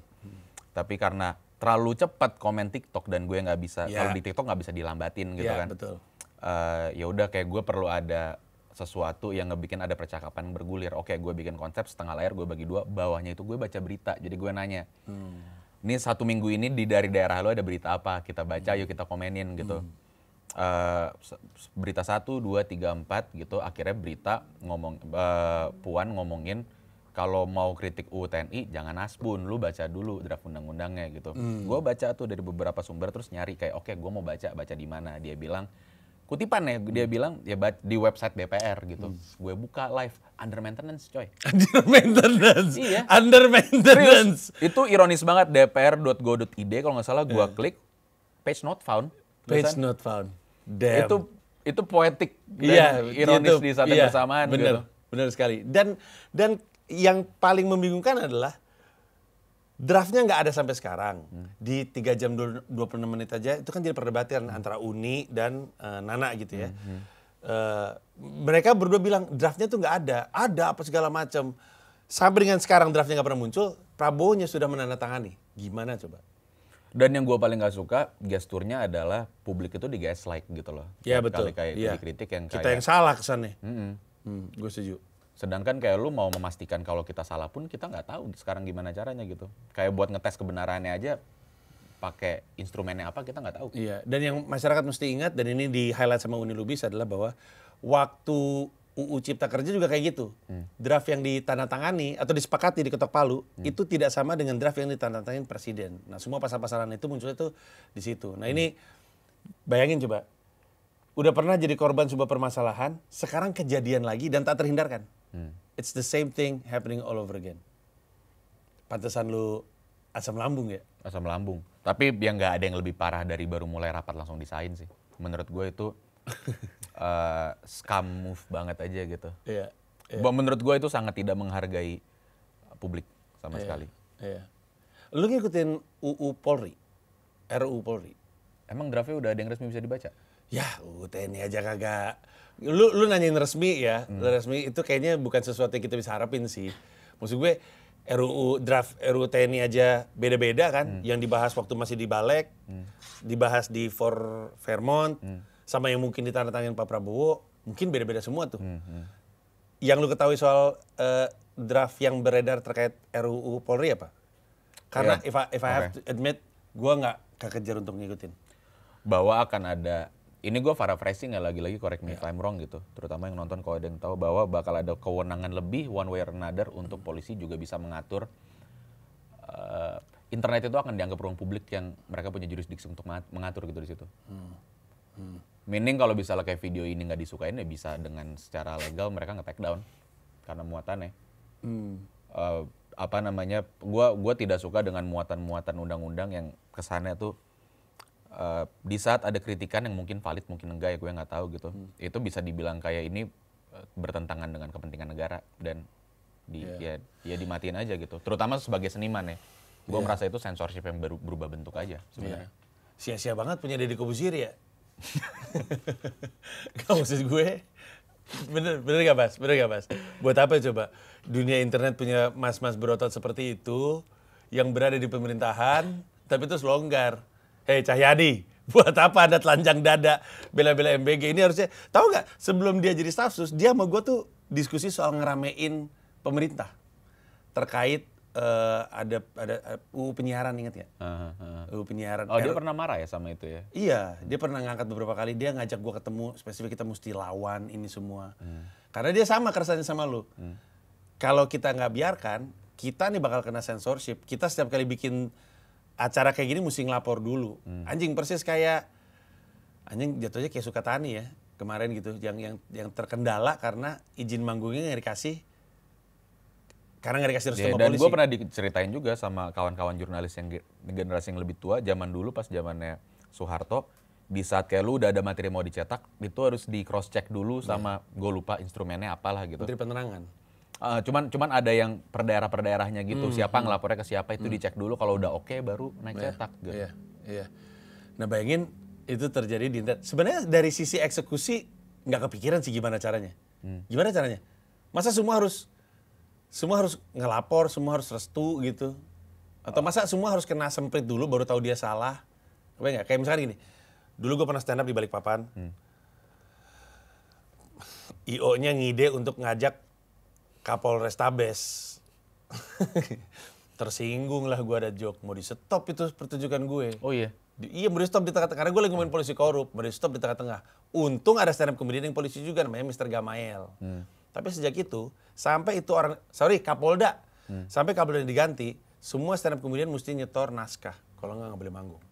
Speaker 2: Tapi karena terlalu cepat komen TikTok dan gue nggak bisa, kalau di TikTok nggak bisa dilambatin gitu kan.
Speaker 1: Betul.
Speaker 2: Ya udah kayak gue perlu ada sesuatu yang ngebikin ada percakapan bergulir. Oke, gue bikin konsep setengah layar, gue bagi 2, bawahnya itu gue baca berita. Jadi gue nanya, ini 1 minggu ini dari daerah lo ada berita apa? Kita baca, yuk kita komenin gitu. Berita 1, 2, 3, 4 gitu. Akhirnya berita Puan ngomongin kalau mau kritik UU TNI jangan asbun, lu baca dulu draft undang-undangnya gitu. Gue baca tuh dari beberapa sumber terus nyari kayak oke, gue mau baca di mana. Dia bilang kutipan ya, dia bilang ya di website DPR gitu. Gue buka live, under maintenance coy.
Speaker 1: Under maintenance?
Speaker 2: Iya.
Speaker 1: Under maintenance?
Speaker 2: Serius, itu ironis banget, dpr.go.id kalau nggak salah gue klik, page not found.
Speaker 1: Page not found. Damn.
Speaker 2: Itu poetik dan ironis di saat yang bersamaan.
Speaker 1: Bener,
Speaker 2: gitu.
Speaker 1: Bener sekali. Dan yang paling membingungkan adalah, draftnya nggak ada sampai sekarang. Di 3 jam 26 menit aja itu kan jadi perdebatan antara Uni dan Nana gitu ya. Mereka berdua bilang draftnya tuh nggak ada apa segala macam. Sampai dengan sekarang draftnya nggak pernah muncul, Prabowo-nya sudah menandatangani. Gimana coba?
Speaker 2: Dan yang gue paling nggak suka gesturnya adalah publik itu di gaslight gitu loh.
Speaker 1: Ya
Speaker 2: Kali
Speaker 1: betul.
Speaker 2: kayak dikritik yang
Speaker 1: kita
Speaker 2: kayak
Speaker 1: yang salah kesannya. Gue setuju.
Speaker 2: Sedangkan kayak lu mau memastikan kalau kita salah pun kita nggak tahu sekarang gimana caranya gitu. Kayak buat ngetes kebenarannya aja pakai instrumennya apa kita nggak tahu.
Speaker 1: Iya, dan yang masyarakat mesti ingat dan ini di highlight sama Uni Lubis adalah bahwa waktu UU Cipta Kerja juga kayak gitu. Draft yang ditandatangani atau disepakati di ketok palu itu tidak sama dengan draft yang ditandatangani presiden. Nah, semua pasal-pasalan itu munculnya tuh di situ. Nah, ini bayangin coba. Udah pernah jadi korban sebuah permasalahan, sekarang kejadian lagi dan tak terhindarkan. It's the same thing happening all over again. Pantesan lu asam lambung ya?
Speaker 2: Asam lambung. Tapi yang nggak ada yang lebih parah dari baru mulai rapat langsung disain sih. Menurut gue itu scam move banget aja gitu.
Speaker 1: Iya.
Speaker 2: Menurut gue itu sangat tidak menghargai publik sama sekali.
Speaker 1: Iya. Lu ngikutin UU Polri? RUU Polri?
Speaker 2: Emang draftnya udah ada yang resmi bisa dibaca?
Speaker 1: Ya, UU TNI aja kagak. Lu nanyain resmi ya. Resmi itu kayaknya bukan sesuatu yang kita bisa harapin sih. Maksud gue draft RUU TNI aja beda-beda kan. Yang dibahas waktu masih di Balek, dibahas di Vermont, sama yang mungkin ditandatangani Pak Prabowo, mungkin beda-beda semua tuh. Yang lu ketahui soal draft yang beredar terkait RUU Polri apa? Karena if I have to admit, gue nggak kekejar untuk ngikutin.
Speaker 2: Bahwa akan ada, ini gue paraphrasing ya, lagi-lagi correct me if I'm wrong gitu. Terutama yang nonton kalau ada yang tahu, bahwa bakal ada kewenangan lebih one way or another untuk polisi juga bisa mengatur internet itu akan dianggap ruang publik yang mereka punya jurisdiksi untuk mengatur gitu di situ. Meaning kalau misalnya kayak video ini nggak disukain ya bisa dengan secara legal mereka nge-take down karena muatannya. Apa namanya? Gua tidak suka dengan muatan-muatan undang-undang yang kesannya tuh di saat ada kritikan yang mungkin valid mungkin enggak ya, gue nggak tahu gitu. Itu bisa dibilang kayak ini bertentangan dengan kepentingan negara dan ya dimatiin aja gitu. Terutama sebagai seniman ya. Gue merasa itu censorship yang baru berubah bentuk aja sebenarnya.
Speaker 1: Sia-sia banget punya Deddy Corbuzier ya. Gak maksud gue, bener gak Bas? Buat apa coba dunia internet punya mas-mas berotot seperti itu yang berada di pemerintahan tapi terus longgar. Hei Cahyadi, buat apa Anda telanjang dada bela-bela MBG? Ini harusnya, tahu nggak? Sebelum dia jadi staf sus, dia sama gue tuh diskusi soal ngeramein pemerintah terkait ada UU penyiaran, ingat nggak? UU penyiaran.
Speaker 2: Oh, dia pernah marah ya sama itu ya?
Speaker 1: Iya, dia pernah ngangkat beberapa kali. Dia ngajak gue ketemu, spesifik kita mesti lawan ini semua. Karena dia sama keresahannya sama lu. Kalau kita nggak biarkan, kita nih bakal kena censorship. Kita setiap kali bikin acara kayak gini mesti ngelapor dulu. Anjing persis kayak anjing jatuhnya kayak Sukatani ya kemarin gitu, yang terkendala karena izin manggungnya nggak dikasih. Karena nggak dikasih restu sama polisi.
Speaker 2: Dan gue pernah diceritain juga sama kawan-kawan jurnalis yang generasi yang lebih tua, zaman dulu pas zamannya Soeharto, di saat kayak lu udah ada materi mau dicetak, itu harus di cross check dulu sama gue lupa instrumennya apalah gitu.
Speaker 1: Menteri Penerangan.
Speaker 2: Cuman ada yang per daerah-daerahnya gitu, siapa ngelapornya ke siapa itu dicek dulu, kalau udah oke baru naik cetak gitu.
Speaker 1: Iya. Nah bayangin itu terjadi di internet. Sebenarnya dari sisi eksekusi nggak kepikiran sih gimana caranya. Gimana caranya? Masa semua harus semua harus ngelapor, semua harus restu gitu. Atau masa semua harus kena semprit dulu baru tahu dia salah? Apa enggak? Kayak misalkan gini, dulu gue pernah stand up di Balikpapan. IO-nya ngide untuk ngajak Kapolres Tabes. Tersinggung lah gue ada joke, mau di stop itu pertunjukan gue.
Speaker 2: Oh iya?
Speaker 1: Iya, mau di stop di tengah-tengah, karena gue lagi ngomongin polisi korup, mau di stop di tengah-tengah. Untung ada stand up comedian yang polisi juga, namanya Mr. Gamael. Tapi sejak itu, sampai itu orang, Kapolda, sampai Kapolda diganti, semua stand up comedian mesti nyetor naskah, kalau nggak boleh manggung.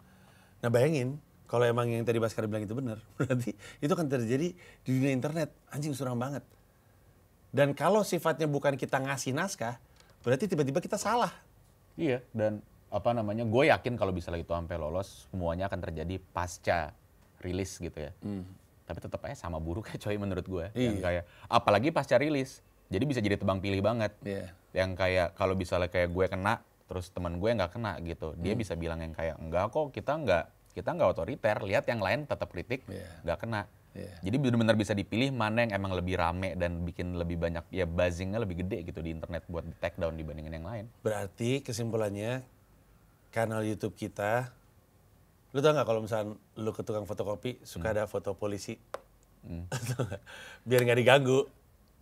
Speaker 1: Nah bayangin, kalau emang yang tadi Baskara bilang itu benar, berarti itu akan terjadi di dunia internet. Anjing, suram banget. Dan kalau sifatnya bukan kita ngasih naskah, berarti tiba-tiba kita salah.
Speaker 2: Iya, dan apa namanya, gue yakin kalau bisa itu sampai lolos, semuanya akan terjadi pasca rilis gitu ya. Tapi tetap aja sama buruk ya coy menurut gue. Yang kayak, apalagi pasca rilis, jadi bisa jadi tebang pilih banget. Yang kayak kalau misalnya kayak gue kena, terus teman gue nggak kena gitu, dia bisa bilang yang kayak, enggak kok, kita nggak otoriter, lihat yang lain tetap kritik, nggak kena. Jadi benar-benar bisa dipilih mana yang emang lebih rame dan bikin lebih banyak, ya buzzingnya lebih gede gitu di internet buat di take down dibandingin yang lain.
Speaker 1: Berarti kesimpulannya, kanal YouTube kita, lu tau nggak kalau misalnya lu ke tukang fotokopi suka ada foto polisi, biar nggak diganggu.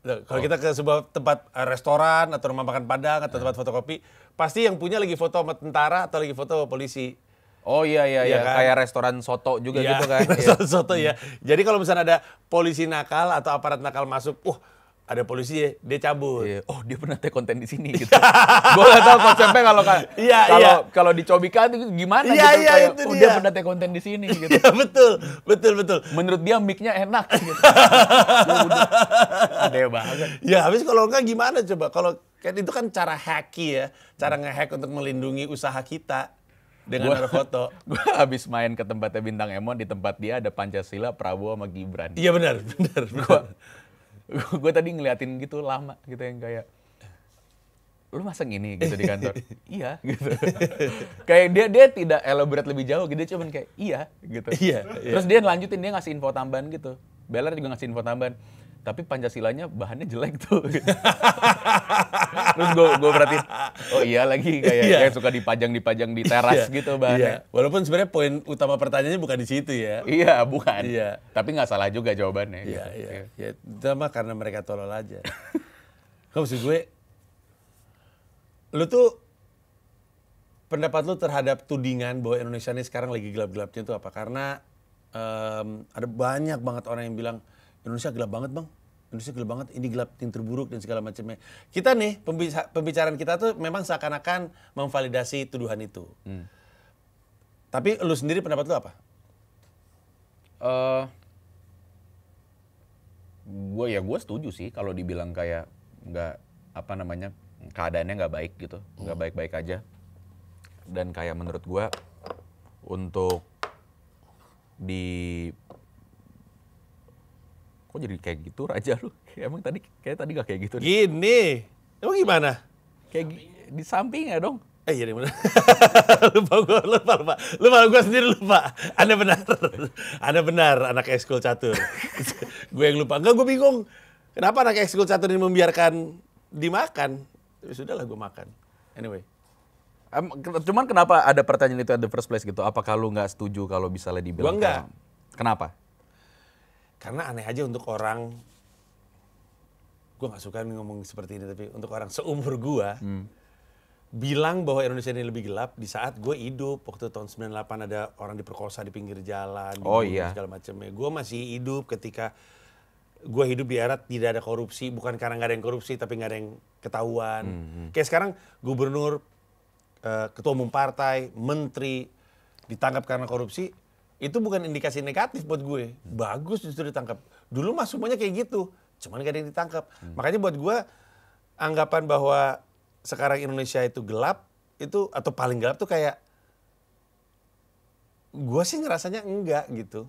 Speaker 1: Kalau kita ke sebuah tempat restoran atau rumah makan Padang atau tempat fotokopi, pasti yang punya lagi foto sama tentara atau lagi foto polisi.
Speaker 2: Oh iya
Speaker 1: Kan?
Speaker 2: Kayak restoran soto juga gitu kan.
Speaker 1: Restoran soto ya. Jadi kalau misalnya ada polisi nakal atau aparat nakal masuk, ada polisi ya, dia cabut.
Speaker 2: Oh, dia pernah take konten di sini gitu. Gue nggak tahu konsepnya kalau di Cobika itu gimana gitu. Kayak,
Speaker 1: itu
Speaker 2: dia pernah take konten di sini gitu.
Speaker 1: Iya, betul.
Speaker 2: Menurut dia mic-nya enak gitu. Aneh banget.
Speaker 1: Ya, habis kalau enggak gimana coba? Kalau kan itu kan cara hacky ya, cara nge-hack untuk melindungi usaha kita dengan ada foto.
Speaker 2: Gue habis main ke tempatnya Bintang Emon, di tempat dia ada Pancasila, Prabowo sama Gibran.
Speaker 1: Iya benar.
Speaker 2: Gue tadi ngeliatin gitu lama gitu yang kayak, lu masang ini gitu di kantor? Iya gitu. Kayak dia tidak elaborate lebih jauh gitu, dia cuman kayak iya gitu.
Speaker 1: Iya.
Speaker 2: Terus dia lanjutin, dia ngasih info tambahan gitu. Beller juga ngasih info tambahan. Tapi Pancasilanya bahannya jelek tuh. Gitu. Terus gue perhatiin, oh iya lagi kayak suka dipajang di teras gitu bahannya.
Speaker 1: Iya. Walaupun sebenarnya poin utama pertanyaannya bukan di situ ya.
Speaker 2: Iya, bukan.
Speaker 1: Iya.
Speaker 2: Tapi nggak salah juga jawabannya.
Speaker 1: Iya,
Speaker 2: gitu.
Speaker 1: iya. Ya, itu mah karena mereka tolol aja. Kamu maksud gue, lu tuh pendapat lu terhadap tudingan bahwa Indonesia ini sekarang lagi gelap-gelapnya itu apa? Karena ada banyak banget orang yang bilang Indonesia gelap banget bang, Indonesia gelap banget, ini gelap yang terburuk dan segala macamnya. Kita nih, pembicaraan kita tuh memang seakan-akan memvalidasi tuduhan itu. Tapi lu sendiri pendapat lu apa?
Speaker 2: Gue setuju sih kalau dibilang kayak nggak keadaannya nggak baik gitu, nggak baik-baik aja. Dan kayak menurut gue untuk kok jadi kayak gitu Raja lu? Emang tadi gak kayak gitu?
Speaker 1: Gini, emang gimana?
Speaker 2: Kayak di sampingnya dong.
Speaker 1: Iya benar. lupa gue sendiri lupa. Anda benar anak ekskul catur. Gue yang lupa. Enggak, gue bingung. Kenapa anak ekskul catur ini membiarkan dimakan? Ya sudahlah, gue makan. Anyway.
Speaker 2: Cuman kenapa ada pertanyaan itu at the first place gitu? Apakah lu nggak setuju kalau misalnya dibilang?
Speaker 1: Gue enggak.
Speaker 2: Kenapa?
Speaker 1: Karena aneh aja untuk orang, gue gak suka ngomong seperti ini, tapi untuk orang seumur gue, bilang bahwa Indonesia ini lebih gelap di saat gue hidup. Waktu tahun 98 ada orang diperkosa di pinggir jalan, segala macamnya. Gue masih hidup ketika gue hidup di era tidak ada korupsi, bukan karena gak ada yang korupsi, tapi gak ada yang ketahuan. Kayak sekarang gubernur, ketua umum partai, menteri, ditangkap karena korupsi, itu bukan indikasi negatif buat gue. Bagus justru ditangkap. Dulu mah semuanya kayak gitu. Cuman gak ada yang ditangkap. Makanya buat gue, anggapan bahwa sekarang Indonesia itu gelap, itu atau paling gelap tuh kayak, gue sih ngerasanya enggak gitu.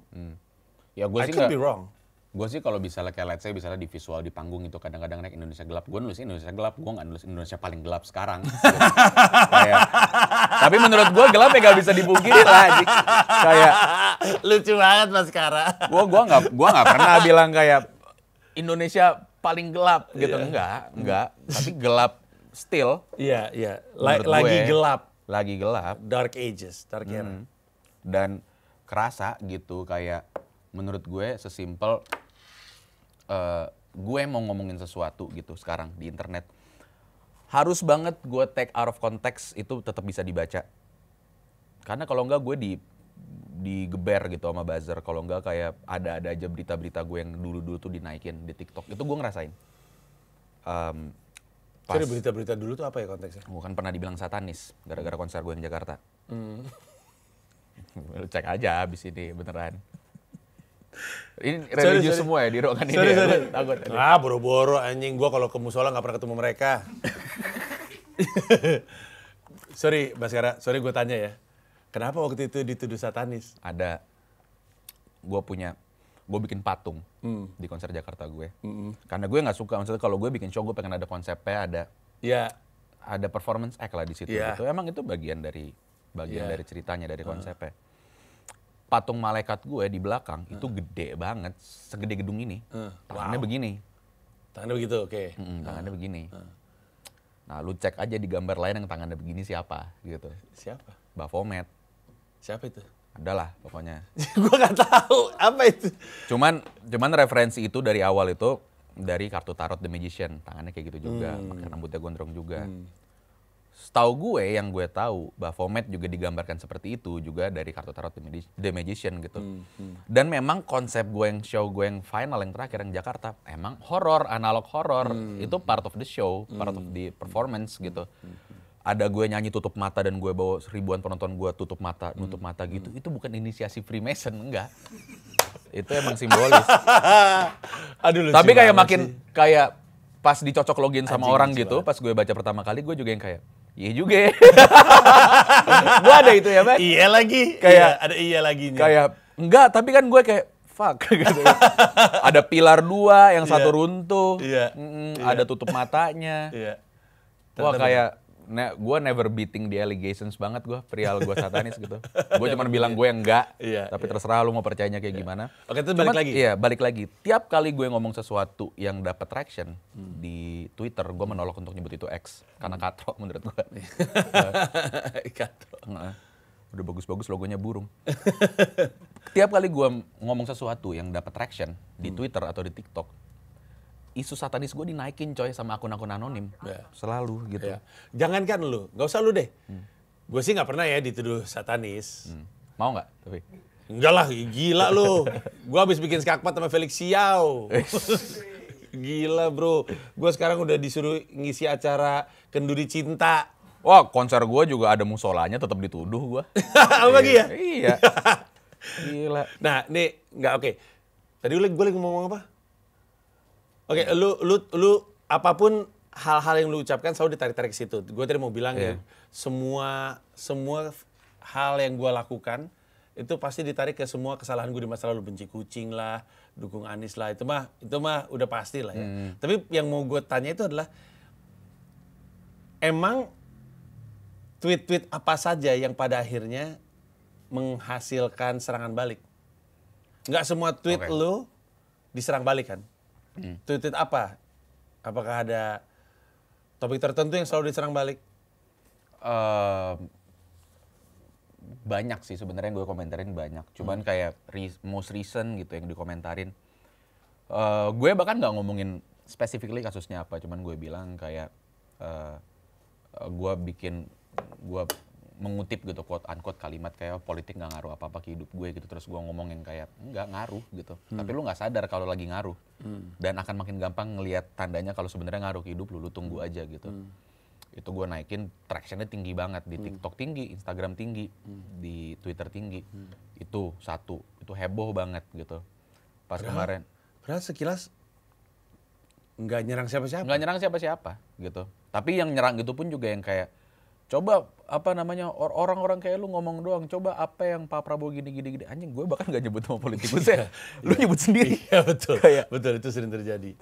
Speaker 2: Ya gue sih
Speaker 1: I could be wrong.
Speaker 2: Gue sih kalau misalnya kayak let's say misalnya di visual di panggung itu kadang-kadang naik Indonesia gelap, gue nulis Indonesia gelap, gue nggak nulis Indonesia paling gelap sekarang. Kayak, tapi menurut gue gelap ya gak bisa dipungkiri lah. Kayak
Speaker 1: lucu banget Mas Kara.
Speaker 2: Gue nggak pernah bilang kayak Indonesia paling gelap gitu, enggak. Tapi gelap still.
Speaker 1: Iya.
Speaker 2: Menurut
Speaker 1: Lagi
Speaker 2: gue,
Speaker 1: gelap.
Speaker 2: Lagi gelap.
Speaker 1: Dark ages, dark era.
Speaker 2: Dan kerasa gitu kayak menurut gue sesimpel gue mau ngomongin sesuatu gitu sekarang di internet. Harus banget gue take out of context itu tetap bisa dibaca. Karena kalau enggak gue digeber gitu sama buzzer. Kalau enggak kayak ada aja berita-berita gue yang dulu-dulu tuh dinaikin di TikTok. Itu gue ngerasain.
Speaker 1: Jadi berita-berita dulu tuh apa ya konteksnya?
Speaker 2: Gue kan pernah dibilang satanis gara-gara konser gue yang Jakarta. Lu cek aja abis ini beneran. Ini religius semua ya di ruangan ini.
Speaker 1: Sorry.
Speaker 2: Takut.
Speaker 1: Boro-boro anjing. Gua kalau ke musola nggak pernah ketemu mereka. Sorry, Baskara. Sorry gue tanya ya. Kenapa waktu itu dituduh satanis?
Speaker 2: Ada. Gue bikin patung di konser Jakarta gue. Karena gue nggak suka. Maksudnya kalau gue bikin show, gue pengen ada konsepnya, ada performance act lah di situ.
Speaker 1: Yeah.
Speaker 2: Gitu. Emang itu bagian dari ceritanya, dari konsepnya. Patung malaikat gue di belakang itu gede banget, segede gedung ini. Tangannya begini.
Speaker 1: Tangannya begitu, oke.
Speaker 2: Tangannya begini. Nah, lu cek aja di gambar lain yang tangannya begini siapa gitu.
Speaker 1: Siapa?
Speaker 2: Baphomet.
Speaker 1: Siapa itu?
Speaker 2: Adalah pokoknya.
Speaker 1: Gua nggak tahu apa itu.
Speaker 2: Cuman referensi itu dari awal itu dari kartu tarot The Magician, tangannya kayak gitu juga, pakai rambutnya gondrong juga. Setahu gue, yang gue tahu, Baphomet juga digambarkan seperti itu juga dari kartu tarot The Magician gitu. Dan memang konsep gue show gue yang final yang terakhir yang Jakarta, emang horor, analog horor, itu part of the show, part of the performance gitu. Ada gue nyanyi tutup mata dan gue bawa ribuan penonton gue tutup mata gitu. Itu bukan inisiasi Freemason, enggak. Itu emang simbolis.
Speaker 1: Aduh,
Speaker 2: Tapi kayak makin
Speaker 1: sih.
Speaker 2: kayak pas dicocok login sama
Speaker 1: Anjing,
Speaker 2: orang
Speaker 1: lucu
Speaker 2: gitu,
Speaker 1: banget.
Speaker 2: pas gue baca pertama kali gue juga yang kayak, iya juga ya. Gue ada itu ya, Mas.
Speaker 1: Iya lagi.
Speaker 2: Kayak-
Speaker 1: ada iya laginya.
Speaker 2: Kayak, enggak, tapi kan gue kayak, fuck. Gitu. Ada pilar 2, yang satu
Speaker 1: Iya.
Speaker 2: runtuh.
Speaker 1: Iya.
Speaker 2: Ada tutup matanya.
Speaker 1: Iya.
Speaker 2: Wah
Speaker 1: Ternyata
Speaker 2: kayak, gue never beating the allegations banget gue, perihal gue satanis gitu. Gue cuma bilang gue enggak,
Speaker 1: Iya,
Speaker 2: tapi terserah lu mau percayanya kayak gimana.
Speaker 1: Oke, itu balik lagi.
Speaker 2: Iya, balik lagi. Tiap kali gue ngomong sesuatu yang dapat traction di Twitter, gue menolak untuk nyebut itu X. Karena katro menurut gue.
Speaker 1: Katro.
Speaker 2: Udah bagus-bagus logonya burung. Tiap kali gue ngomong sesuatu yang dapat traction di Twitter atau di TikTok, isu satanis gue dinaikin coy sama akun-akun anonim.
Speaker 1: Ya.
Speaker 2: Selalu gitu.
Speaker 1: Ya. Jangankan lu, nggak usah lu deh. Gue sih nggak pernah ya dituduh satanis.
Speaker 2: Mau nggak? Tapi
Speaker 1: Enggak lah, gila lu. Gue habis bikin skakmat sama Felix Xiao. Gila bro. Gue sekarang udah disuruh ngisi acara Kenduri Cinta.
Speaker 2: wah, konser gue juga ada musolanya, tetap dituduh gue.
Speaker 1: Apa lagi ya?
Speaker 2: Iya. Gila.
Speaker 1: Nah, nih nggak oke. Tadi gue lagi ngomong apa? Oke, lu apapun hal-hal yang lu ucapkan selalu ditarik-tarik ke situ. Gue tadi mau bilang ya, semua hal yang gue lakukan itu pasti ditarik ke semua kesalahan gue di masa lalu, benci kucing lah, dukung Anies lah, itu mah udah pasti lah ya. Tapi yang mau gue tanya itu adalah emang tweet-tweet apa saja yang pada akhirnya menghasilkan serangan balik? Nggak semua tweet lu diserang balik kan? Tweet-tweet apa? Apakah ada topik tertentu yang selalu diserang balik?
Speaker 2: Banyak sih sebenarnya yang gue komentarin banyak. Cuman kayak most recent gitu yang dikomentarin. Gue bahkan nggak ngomongin specifically kasusnya apa. Cuman gue bilang kayak gue mengutip gitu quote unquote kalimat kayak politik nggak ngaruh apa-apa ke hidup gue gitu. Terus gue ngomong yang kayak nggak ngaruh gitu. Tapi lu nggak sadar kalau lagi ngaruh. Dan akan makin gampang ngelihat tandanya kalau sebenarnya ngaruh ke hidup lu tunggu aja gitu. Itu gue naikin tractionnya tinggi banget di TikTok tinggi, Instagram tinggi, di Twitter tinggi. Itu satu, itu heboh banget gitu. Pas kemarin.
Speaker 1: Padahal sekilas nggak nyerang siapa-siapa.
Speaker 2: Nggak nyerang siapa-siapa gitu. Tapi yang nyerang itu pun juga yang kayak coba apa namanya orang-orang kayak lu ngomong doang, coba apa yang Pak Prabowo gini anjing, gue bahkan nggak nyebut nama politikus ya. Lu nyebut sendiri.
Speaker 1: Iya betul.
Speaker 2: Kayak
Speaker 1: betul, itu sering terjadi.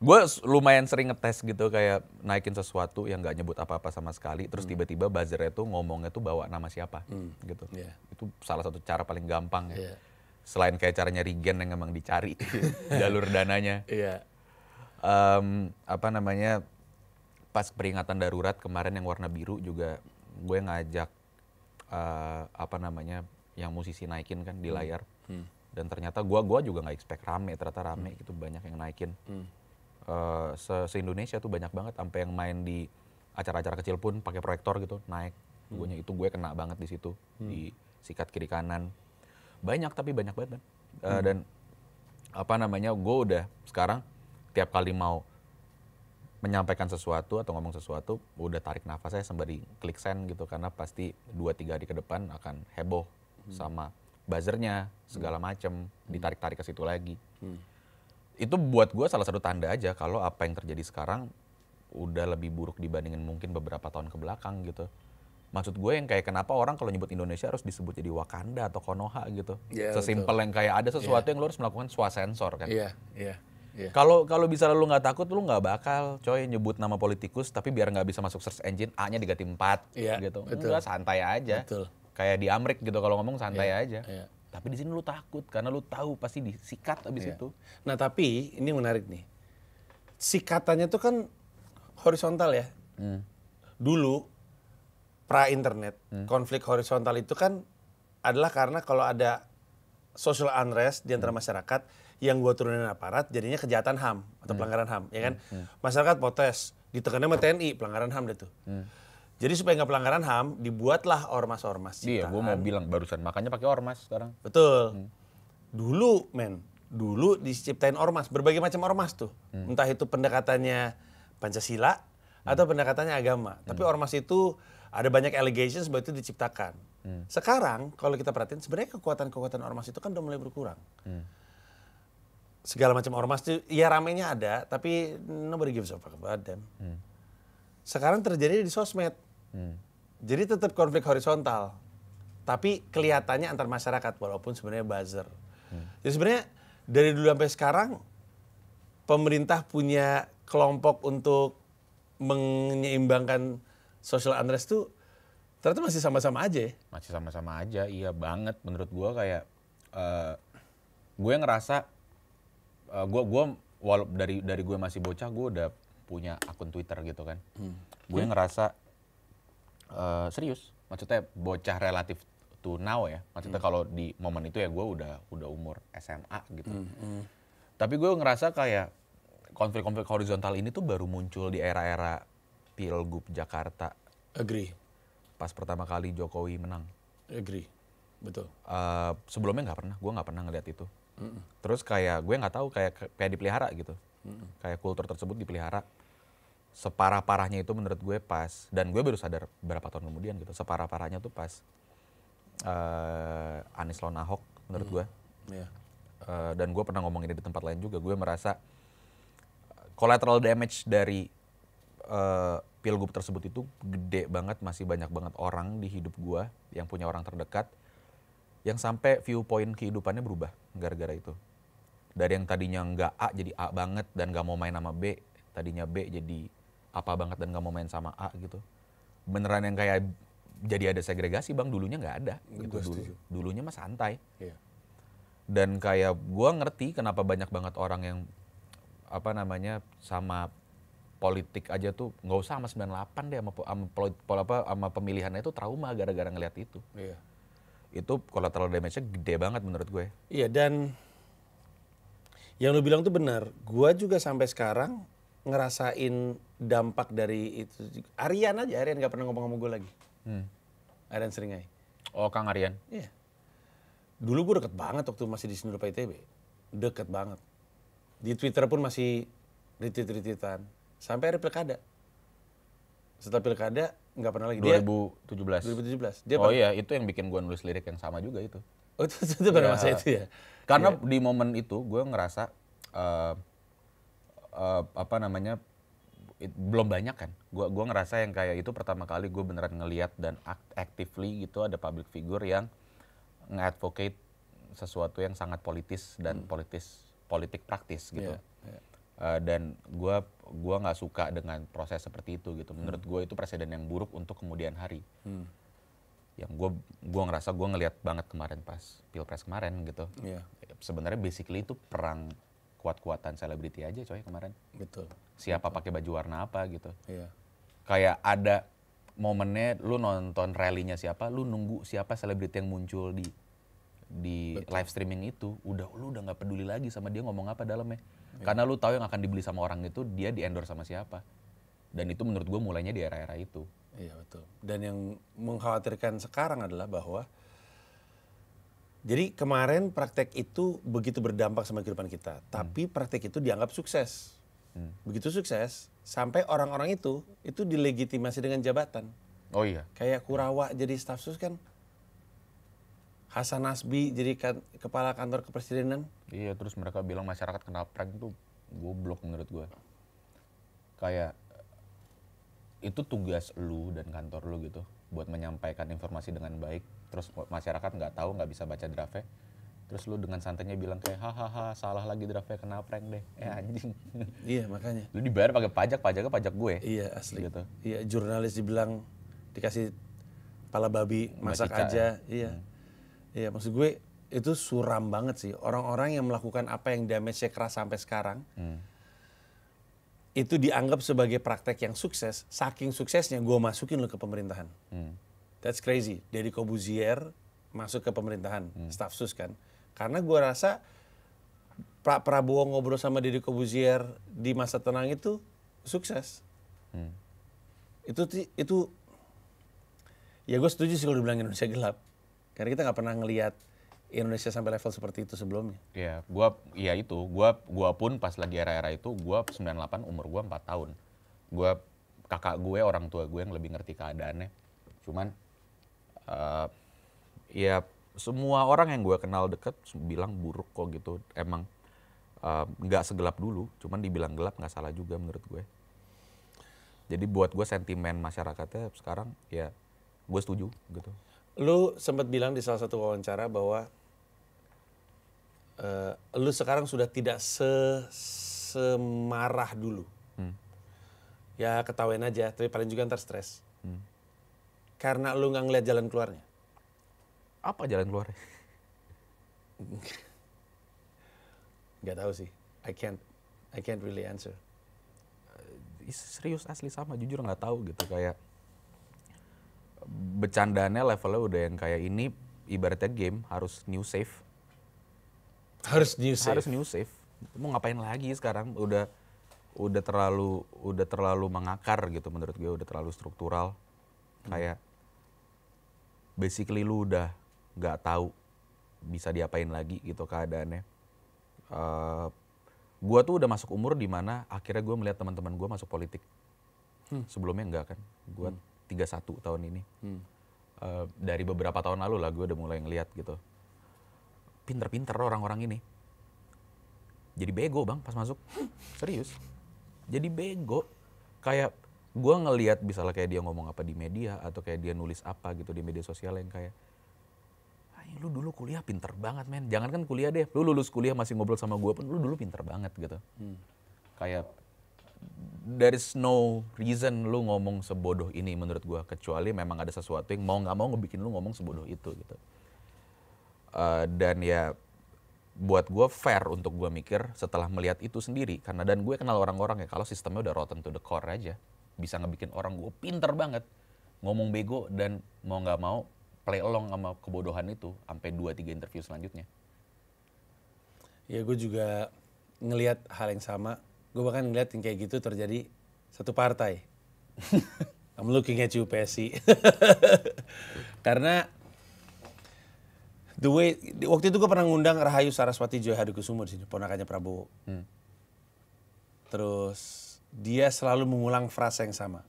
Speaker 2: gue lumayan sering ngetes gitu kayak naikin sesuatu yang nggak nyebut apa-apa sama sekali, terus tiba-tiba buzzernya tuh ngomongnya tuh bawa nama siapa gitu. Itu salah satu cara paling gampang ya. Selain kayak caranya Regen yang emang dicari jalur dananya.
Speaker 1: Iya.
Speaker 2: Apa namanya, pas peringatan darurat kemarin yang warna biru juga gue ngajak yang musisi naikin kan di layar. Dan ternyata gue juga nggak expect ternyata rame gitu, banyak yang naikin. Se-Indonesia tuh banyak banget, sampai yang main di acara-acara kecil pun pakai proyektor gitu naik. Gue kena banget di situ, di sikat kiri kanan. Banyak banget. Dan gue udah sekarang tiap kali mau menyampaikan sesuatu atau ngomong sesuatu, udah tarik nafas saya sembari klik send gitu, karena pasti 2-3 hari ke depan akan heboh sama buzzernya segala macem, ditarik-tarik ke situ lagi. Itu buat gue salah satu tanda aja kalau apa yang terjadi sekarang udah lebih buruk dibandingin mungkin beberapa tahun ke belakang gitu. Maksud gue yang kayak kenapa orang kalau nyebut Indonesia harus disebut jadi Wakanda atau Konoha gitu. Sesimpel yang kayak ada sesuatu yang lo harus melakukan swasensor kan. Kalau bisa lu nggak takut, lu nggak bakal coy nyebut nama politikus tapi biar nggak bisa masuk search engine A-nya diganti 4 gitu. Enggak, santai aja. Kayak di Amrik gitu kalau ngomong santai aja. Tapi di sini lu takut karena lu tahu pasti disikat abis itu.
Speaker 1: Nah, tapi ini menarik nih. Sikatannya tuh kan horizontal ya. Dulu pra internet, konflik horizontal itu kan adalah karena kalau ada social unrest di antara masyarakat, yang gua turunin aparat jadinya kejahatan HAM atau pelanggaran HAM, ya kan? Masyarakat protes, ditekannya sama TNI, pelanggaran HAM deh tuh. Jadi supaya nggak pelanggaran HAM, dibuatlah ormas-ormas ciptaan.
Speaker 2: Iya, gua mau bilang barusan, makanya pakai ormas sekarang.
Speaker 1: Betul. Dulu diciptain ormas, berbagai macam ormas tuh. Entah itu pendekatannya Pancasila atau pendekatannya agama. Tapi ormas itu ada banyak allegations bahwa itu diciptakan. Sekarang kalau kita perhatiin, sebenarnya kekuatan-kekuatan ormas itu kan udah mulai berkurang. Segala macam ormas itu, ya ramenya ada, tapi nobody gives a fuck about them. Sekarang terjadi di sosmed. Jadi tetap konflik horizontal, tapi kelihatannya antar masyarakat, walaupun sebenarnya buzzer. Jadi sebenarnya dari dulu sampai sekarang, pemerintah punya kelompok untuk menyeimbangkan social unrest tuh ternyata masih sama-sama aja ya?
Speaker 2: Masih sama-sama aja, iya banget. Menurut gue kayak, gue ngerasa, dari gue masih bocah, gue udah punya akun Twitter gitu kan. Gue ngerasa, serius, maksudnya bocah relatif to now ya. Maksudnya kalau di momen itu ya gue udah umur SMA gitu. Tapi gue ngerasa kayak konflik-konflik horizontal ini tuh baru muncul di era-era Pilgub Jakarta.
Speaker 1: Agree.
Speaker 2: Pas pertama kali Jokowi menang.
Speaker 1: Agree, betul.
Speaker 2: Sebelumnya gue nggak pernah ngeliat itu. Terus kayak gue nggak tahu kayak dipelihara gitu. Kayak kultur tersebut dipelihara. Separah-parahnya itu menurut gue pas, dan gue baru sadar beberapa tahun kemudian gitu. Separah-parahnya tuh pas Anies lawan Ahok menurut gue. Dan gue pernah ngomong ini di tempat lain juga. Gue merasa collateral damage dari Pilgub tersebut itu gede banget, masih banyak banget orang di hidup gue yang punya orang terdekat yang sampai viewpoint kehidupannya berubah gara-gara itu. Dari yang tadinya nggak A jadi A banget dan nggak mau main sama B, tadinya B jadi apa banget dan nggak mau main sama A gitu. Beneran yang kayak jadi ada segregasi bang, dulunya nggak ada gitu. Dulunya mah santai. Dan kayak gue ngerti kenapa banyak banget orang yang sama politik aja tuh nggak usah sama 98 deh, sama pemilihannya itu trauma gara-gara ngeliat itu. Itu collateral damage-nya gede banget menurut gue.
Speaker 1: Iya, dan yang lu bilang tuh benar. Gua juga sampai sekarang ngerasain dampak dari itu. Aryan nggak pernah ngomong sama gue lagi. Aryan Seringai.
Speaker 2: Oh, Kang Aryan?
Speaker 1: Iya. Dulu gue deket banget waktu masih di Sindurpa ITB. Deket banget. Di Twitter pun masih retweet-retweetan. Sampai ada pilkada. Setelah pilkada, nggak pernah lagi.
Speaker 2: 2017.
Speaker 1: Dia
Speaker 2: iya, itu yang bikin gue nulis lirik yang sama juga itu.
Speaker 1: Oh, itu pada masa itu ya?
Speaker 2: Karena di momen itu gue ngerasa, belum banyak kan. Gue ngerasa yang kayak itu pertama kali gue beneran ngeliat dan actively gitu ada public figure yang nge-advocate sesuatu yang sangat politis dan politik praktis gitu. Dan gue nggak suka dengan proses seperti itu gitu. Menurut gue itu presiden yang buruk untuk kemudian hari. Yang gue ngerasa gue ngelihat banget kemarin pas pilpres kemarin gitu. Sebenarnya basically itu perang kuat-kuatan selebriti aja coy kemarin.
Speaker 1: Betul.
Speaker 2: Siapa pakai baju warna apa gitu. Kayak ada momennya lu nonton rally-nya siapa, lu nunggu siapa selebriti yang muncul di live streaming itu, lu udah nggak peduli lagi sama dia ngomong apa dalamnya. Karena lu tahu yang akan dibeli sama orang itu dia di-endorse sama siapa. Dan itu menurut gue mulainya di era-era itu.
Speaker 1: Iya betul. Dan yang mengkhawatirkan sekarang adalah bahwa jadi kemarin praktek itu begitu berdampak sama kehidupan kita, tapi praktek itu dianggap sukses. Begitu sukses, sampai orang-orang itu dilegitimasi dengan jabatan.
Speaker 2: Oh iya.
Speaker 1: Kayak Kurawa jadi staf sus kan, Hasan Nasbi jadi kepala kantor kepresidenan.
Speaker 2: Iya, terus mereka bilang masyarakat kena prank tuh goblok menurut gue. Kayak itu tugas lu dan kantor lu gitu buat menyampaikan informasi dengan baik. Terus masyarakat nggak tahu, nggak bisa baca draftnya. Terus lu dengan santainya bilang kayak hahaha salah lagi draftnya kena prank deh. Anjing.
Speaker 1: Iya makanya.
Speaker 2: Lu dibayar pakai pajaknya pajak gue.
Speaker 1: Iya asli.
Speaker 2: Gitu.
Speaker 1: Iya jurnalis dibilang dikasih pala babi masak aja. Iya. Iya maksud gue itu suram banget sih. Orang-orang yang melakukan apa yang damage-nya keras sampai sekarang. Itu dianggap sebagai praktek yang sukses. Saking suksesnya gue masukin lu ke pemerintahan. That's crazy. Deddy Corbuzier masuk ke pemerintahan. Staf sus kan. Karena gue rasa Pak Prabowo ngobrol sama Deddy Corbuzier di masa tenang itu sukses. Itu ya gue setuju sih kalau dibilang Indonesia gelap. Karena kita nggak pernah ngelihat Indonesia sampai level seperti itu sebelumnya.
Speaker 2: Iya, gua pun pas lagi era-era itu, gua 98 umur gua 4 tahun. Kakak gue, orang tua gue yang lebih ngerti keadaannya. Cuman ya semua orang yang gue kenal deket bilang buruk kok gitu. Emang nggak segelap dulu, cuman dibilang gelap nggak salah juga menurut gue. Jadi buat gue sentimen masyarakatnya sekarang ya gue setuju gitu.
Speaker 1: Lu sempat bilang di salah satu wawancara bahwa lu sekarang sudah tidak semarah dulu. Ya ketawain aja, tapi paling juga ntar stres. Karena lu nggak ngeliat jalan keluarnya.
Speaker 2: Apa jalan keluarnya?
Speaker 1: Nggak tahu sih. I can't really answer.
Speaker 2: Serius asli sama, jujur nggak tahu gitu. Kayak bercandanya levelnya udah yang kayak ini ibaratnya game harus new save.
Speaker 1: Harus new save.
Speaker 2: Mau ngapain lagi sekarang? Udah terlalu mengakar gitu menurut gue, udah terlalu struktural. Kayak basically lu udah nggak tahu bisa diapain lagi gitu keadaannya. Gue tuh udah masuk umur di mana akhirnya gue melihat teman-teman gue masuk politik. Sebelumnya enggak kan. Gue 31 tahun ini. Dari beberapa tahun lalu lah gue udah mulai ngelihat gitu. Pinter-pinter orang-orang ini. Jadi bego bang pas masuk. Serius. Jadi bego. Kayak gue ngelihat misalnya kayak dia ngomong apa di media atau kayak dia nulis apa gitu di media sosial yang kayak lu dulu kuliah pinter banget men, jangan kan kuliah deh, lu lulus kuliah masih ngobrol sama gue pun lu dulu pinter banget gitu. Kayak there is no reason lu ngomong sebodoh ini menurut gue, kecuali memang ada sesuatu yang mau nggak mau ngebikin lu ngomong sebodoh itu gitu. Dan ya buat gue fair untuk gue mikir setelah melihat itu sendiri, karena dan gue kenal orang-orang ya kalau sistemnya udah rotten to the core aja bisa ngebikin orang gue pinter banget ngomong bego dan mau nggak mau play along sama kebodohan itu sampai 2-3 interview selanjutnya.
Speaker 1: Ya gue juga ngelihat hal yang sama. Gue bahkan ngelihat yang kayak gitu terjadi satu partai. I'm looking at you PSI. Karena the way waktu itu gue pernah ngundang Rahayu Saraswati Djoyohadikusumo di sini, ponakannya Prabowo. Terus dia selalu mengulang frasa yang sama.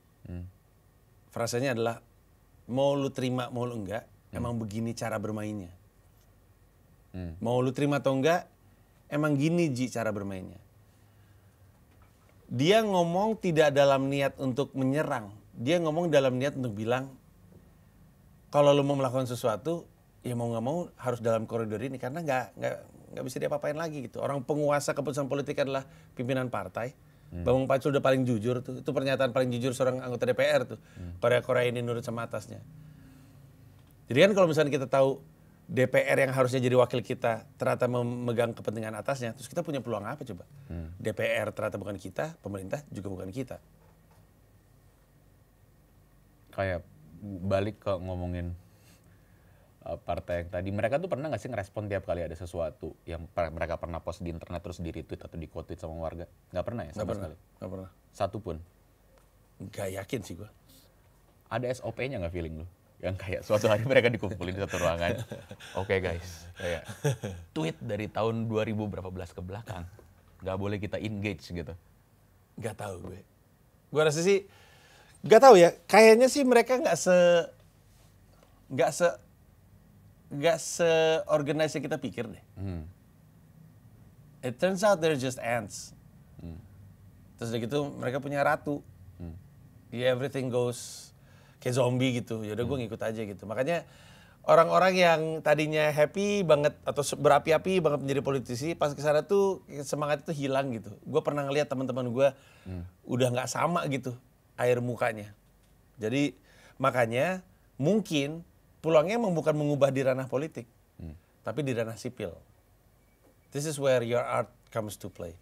Speaker 1: Frasanya adalah mau lu terima mau lu enggak, emang begini cara bermainnya. Mau lu terima atau enggak, emang gini Ji cara bermainnya. Dia ngomong tidak dalam niat untuk menyerang, dia ngomong dalam niat untuk bilang kalau lu mau melakukan sesuatu, ya mau nggak mau harus dalam koridor ini karena nggak bisa diapa-apain lagi gitu. Orang penguasa keputusan politik adalah pimpinan partai. Bambang Pacul udah paling jujur tuh. Itu pernyataan paling jujur seorang anggota DPR tuh. Korea-Korea ini nurut sama atasnya. Jadi kan kalau misalnya kita tahu DPR yang harusnya jadi wakil kita ternyata memegang kepentingan atasnya, terus kita punya peluang apa coba? DPR ternyata bukan kita, pemerintah juga bukan kita.
Speaker 2: kayak balik ke ngomongin partai yang tadi, mereka tuh pernah nggak sih ngerespon tiap kali ada sesuatu yang mereka pernah post di internet terus di retweet atau di quote sama warga? Nggak pernah ya sama sekali? Nggak pernah. Satu pun?
Speaker 1: Nggak yakin sih gue.
Speaker 2: Ada SOP-nya nggak feeling lu? Yang kayak suatu hari mereka dikumpulin di satu ruangan. Oke guys, kayak tweet dari tahun 2000 berapa belas ke belakang. Nggak boleh kita engage gitu.
Speaker 1: Nggak tahu gue. Gue rasa sih, nggak tahu ya. Kayaknya sih mereka nggak se-organize yang kita pikir deh. It turns out they're just ants. Terus udah gitu mereka punya ratu. Yeah, everything goes kayak zombie gitu. Yaudah gue ngikut aja gitu. Makanya orang-orang yang tadinya happy banget atau berapi-api banget menjadi politisi, pas kesana tuh semangat itu hilang gitu. Gue pernah ngeliat teman-teman gue udah nggak sama gitu air mukanya. Jadi makanya mungkin peluangnya emang bukan mengubah di ranah politik, tapi di ranah sipil. This is where your art comes to play.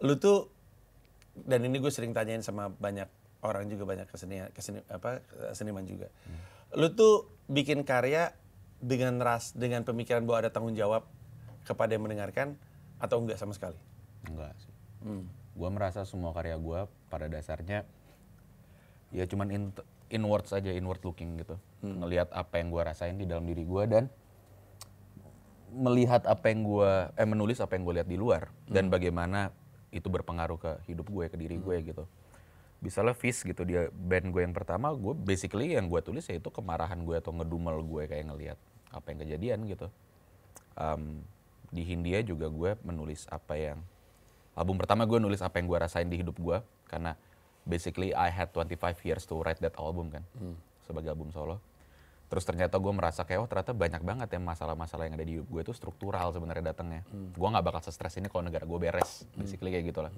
Speaker 1: Lu tuh, dan ini gue sering tanyain sama banyak orang juga, banyak seniman juga. Lu tuh bikin karya dengan pemikiran bahwa ada tanggung jawab kepada yang mendengarkan atau enggak sama sekali?
Speaker 2: Enggak sih. Gue merasa semua karya gue pada dasarnya ya cuman inward saja, inward looking gitu. Ngelihat apa yang gue rasain di dalam diri gue dan melihat apa yang menulis apa yang gue lihat di luar dan bagaimana itu berpengaruh ke hidup gue, ke diri gue gitu. Misalnya Fish gitu, dia band gue yang pertama, gue basically yang gue tulis ya itu kemarahan gue atau ngedumel gue kayak ngelihat apa yang kejadian gitu. Di Hindia juga gue menulis album pertama gue nulis apa yang gue rasain di hidup gue karena basically I had 25 years to write that album kan, sebagai album solo. Terus ternyata gue merasa kayak ternyata banyak banget ya masalah-masalah yang ada di hidup gue itu struktural sebenarnya datangnya. Gue nggak bakal se-stress ini kalau negara gue beres, basically kayak gitulah.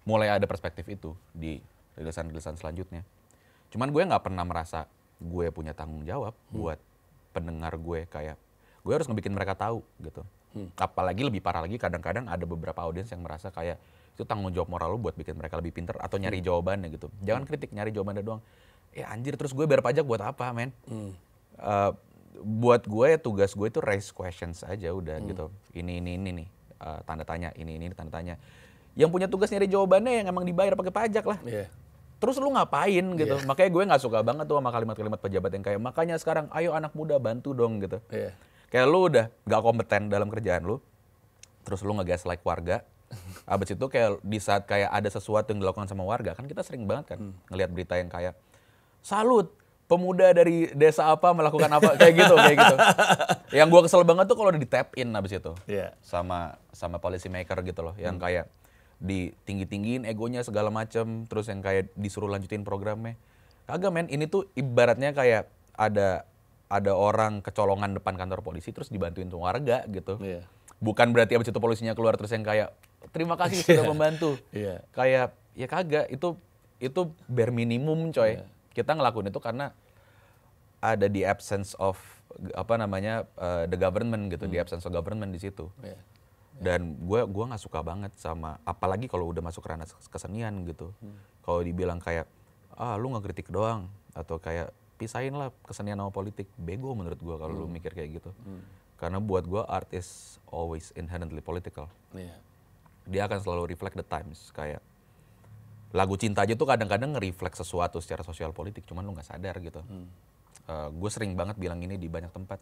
Speaker 2: Mulai ada perspektif itu di rilisan-rilisan selanjutnya. Cuman gue nggak pernah merasa gue punya tanggung jawab buat pendengar gue, kayak gue harus ngebikin mereka tahu gitu. Apalagi lebih parah lagi kadang-kadang ada beberapa audiens yang merasa kayak itu tanggung jawab moral lu buat bikin mereka lebih pinter atau nyari jawabannya gitu. Jangan kritik, nyari jawabannya doang. Anjir, terus gue bayar pajak buat apa, men? Buat gue tugas gue itu raise questions aja udah gitu. Ini nih, tanda tanya, ini tanda tanya. Yang punya tugas nyari jawabannya yang emang dibayar pakai pajak lah. Terus lu ngapain gitu. Makanya gue gak suka banget tuh sama kalimat-kalimat pejabat yang kayak, makanya sekarang ayo anak muda bantu dong gitu. Kayak lu udah gak kompeten dalam kerjaan lu, terus lu nge-gaslight warga. Abis itu kayak di saat kayak ada sesuatu yang dilakukan sama warga, kan kita sering banget kan ngelihat berita yang kayak salut pemuda dari desa apa melakukan apa kayak gitu. Yang gue kesel banget tuh kalau udah di tap in abis itu sama policy maker gitu loh, yang kayak ditinggi-tinggiin egonya segala macem, terus yang kayak disuruh lanjutin programnya. Kagak, men, ini tuh ibaratnya kayak ada orang kecolongan depan kantor polisi terus dibantuin tuh warga gitu. Bukan berarti abis itu polisinya keluar terus yang kayak terima kasih sudah membantu. Kayak ya kagak, itu bare minimum coy. Kita ngelakuin itu karena ada the absence of the government gitu, the absence of government di situ. Dan gue nggak suka banget sama, apalagi kalau udah masuk ranah kesenian gitu. Kalau dibilang kayak lu ngekritik doang atau kayak pisahin lah kesenian sama politik, bego menurut gue kalau lu mikir kayak gitu. Karena buat gue art is always inherently political. Dia akan selalu reflect the times. Kayak lagu cinta aja tuh kadang-kadang nge-reflect sesuatu secara sosial politik, cuman lu nggak sadar gitu. Gue sering banget bilang ini di banyak tempat.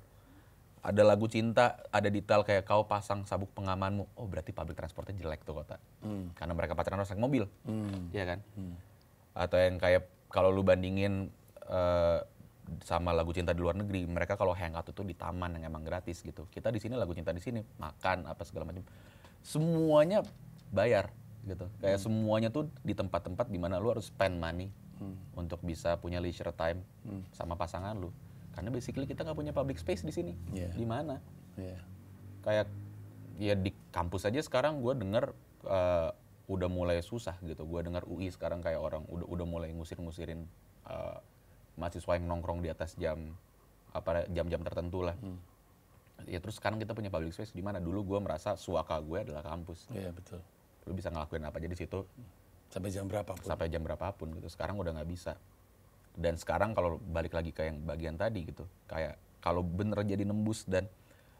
Speaker 2: Ada lagu cinta, ada detail kayak kau pasang sabuk pengamanmu, oh berarti public transportnya jelek tuh kota. Karena mereka pacaran harus naik mobil, iya kan? Atau yang kayak kalau lu bandingin sama lagu cinta di luar negeri, mereka kalau hangout itu di taman yang emang gratis gitu. Kita di sini lagu cinta di sini, makan apa segala macam, semuanya bayar gitu. Kayak semuanya tuh di tempat-tempat di mana lu harus spend money untuk bisa punya leisure time sama pasangan lu. Karena basically kita nggak punya public space di sini. Di mana? Kayak ya di kampus aja sekarang gue denger udah mulai susah gitu. Gue dengar UI sekarang kayak orang udah mulai ngusir-ngusirin mahasiswa yang nongkrong di atas jam-jam tertentu lah. Ya terus sekarang kita punya public space di mana dulu gue merasa suaka gue adalah kampus.
Speaker 1: Iya betul.
Speaker 2: Lu bisa ngelakuin apa aja di situ
Speaker 1: sampai jam berapapun.
Speaker 2: Sampai jam berapapun gitu. Sekarang udah nggak bisa. Dan sekarang kalau balik lagi ke yang bagian tadi gitu, kayak kalau bener jadi nembus dan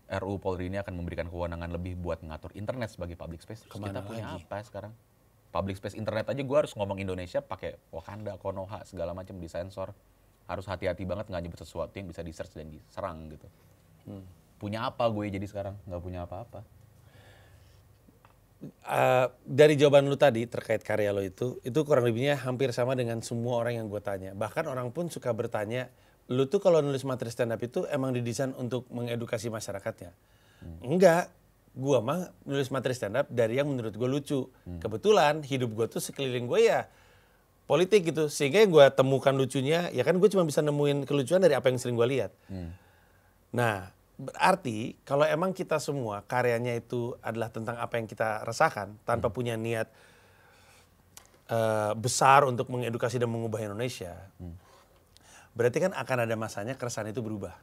Speaker 2: RUU Polri ini akan memberikan kewenangan lebih buat mengatur internet sebagai public space. Terus kita punya apa sekarang? Public space internet aja gue harus ngomong Indonesia pakai Wakanda, Konoha, segala macam disensor. Harus hati-hati banget nggak nyebut sesuatu yang bisa di-search dan diserang gitu. Punya apa gue jadi sekarang? Nggak punya apa-apa.
Speaker 1: Dari jawaban lu tadi terkait karya lo itu kurang lebihnya hampir sama dengan semua orang yang gue tanya. Bahkan orang pun suka bertanya, lu tuh kalau nulis materi stand up itu emang didesain untuk mengedukasi masyarakatnya? Enggak, gue mah nulis materi stand up dari yang menurut gue lucu. Kebetulan hidup gue tuh sekeliling gue ya politik gitu, sehingga yang gue temukan lucunya, ya kan gue cuma bisa nemuin kelucuan dari apa yang sering gue lihat. Nah, berarti kalau emang kita semua karyanya itu adalah tentang apa yang kita rasakan tanpa punya niat besar untuk mengedukasi dan mengubah Indonesia, berarti kan akan ada masanya keresahan itu berubah.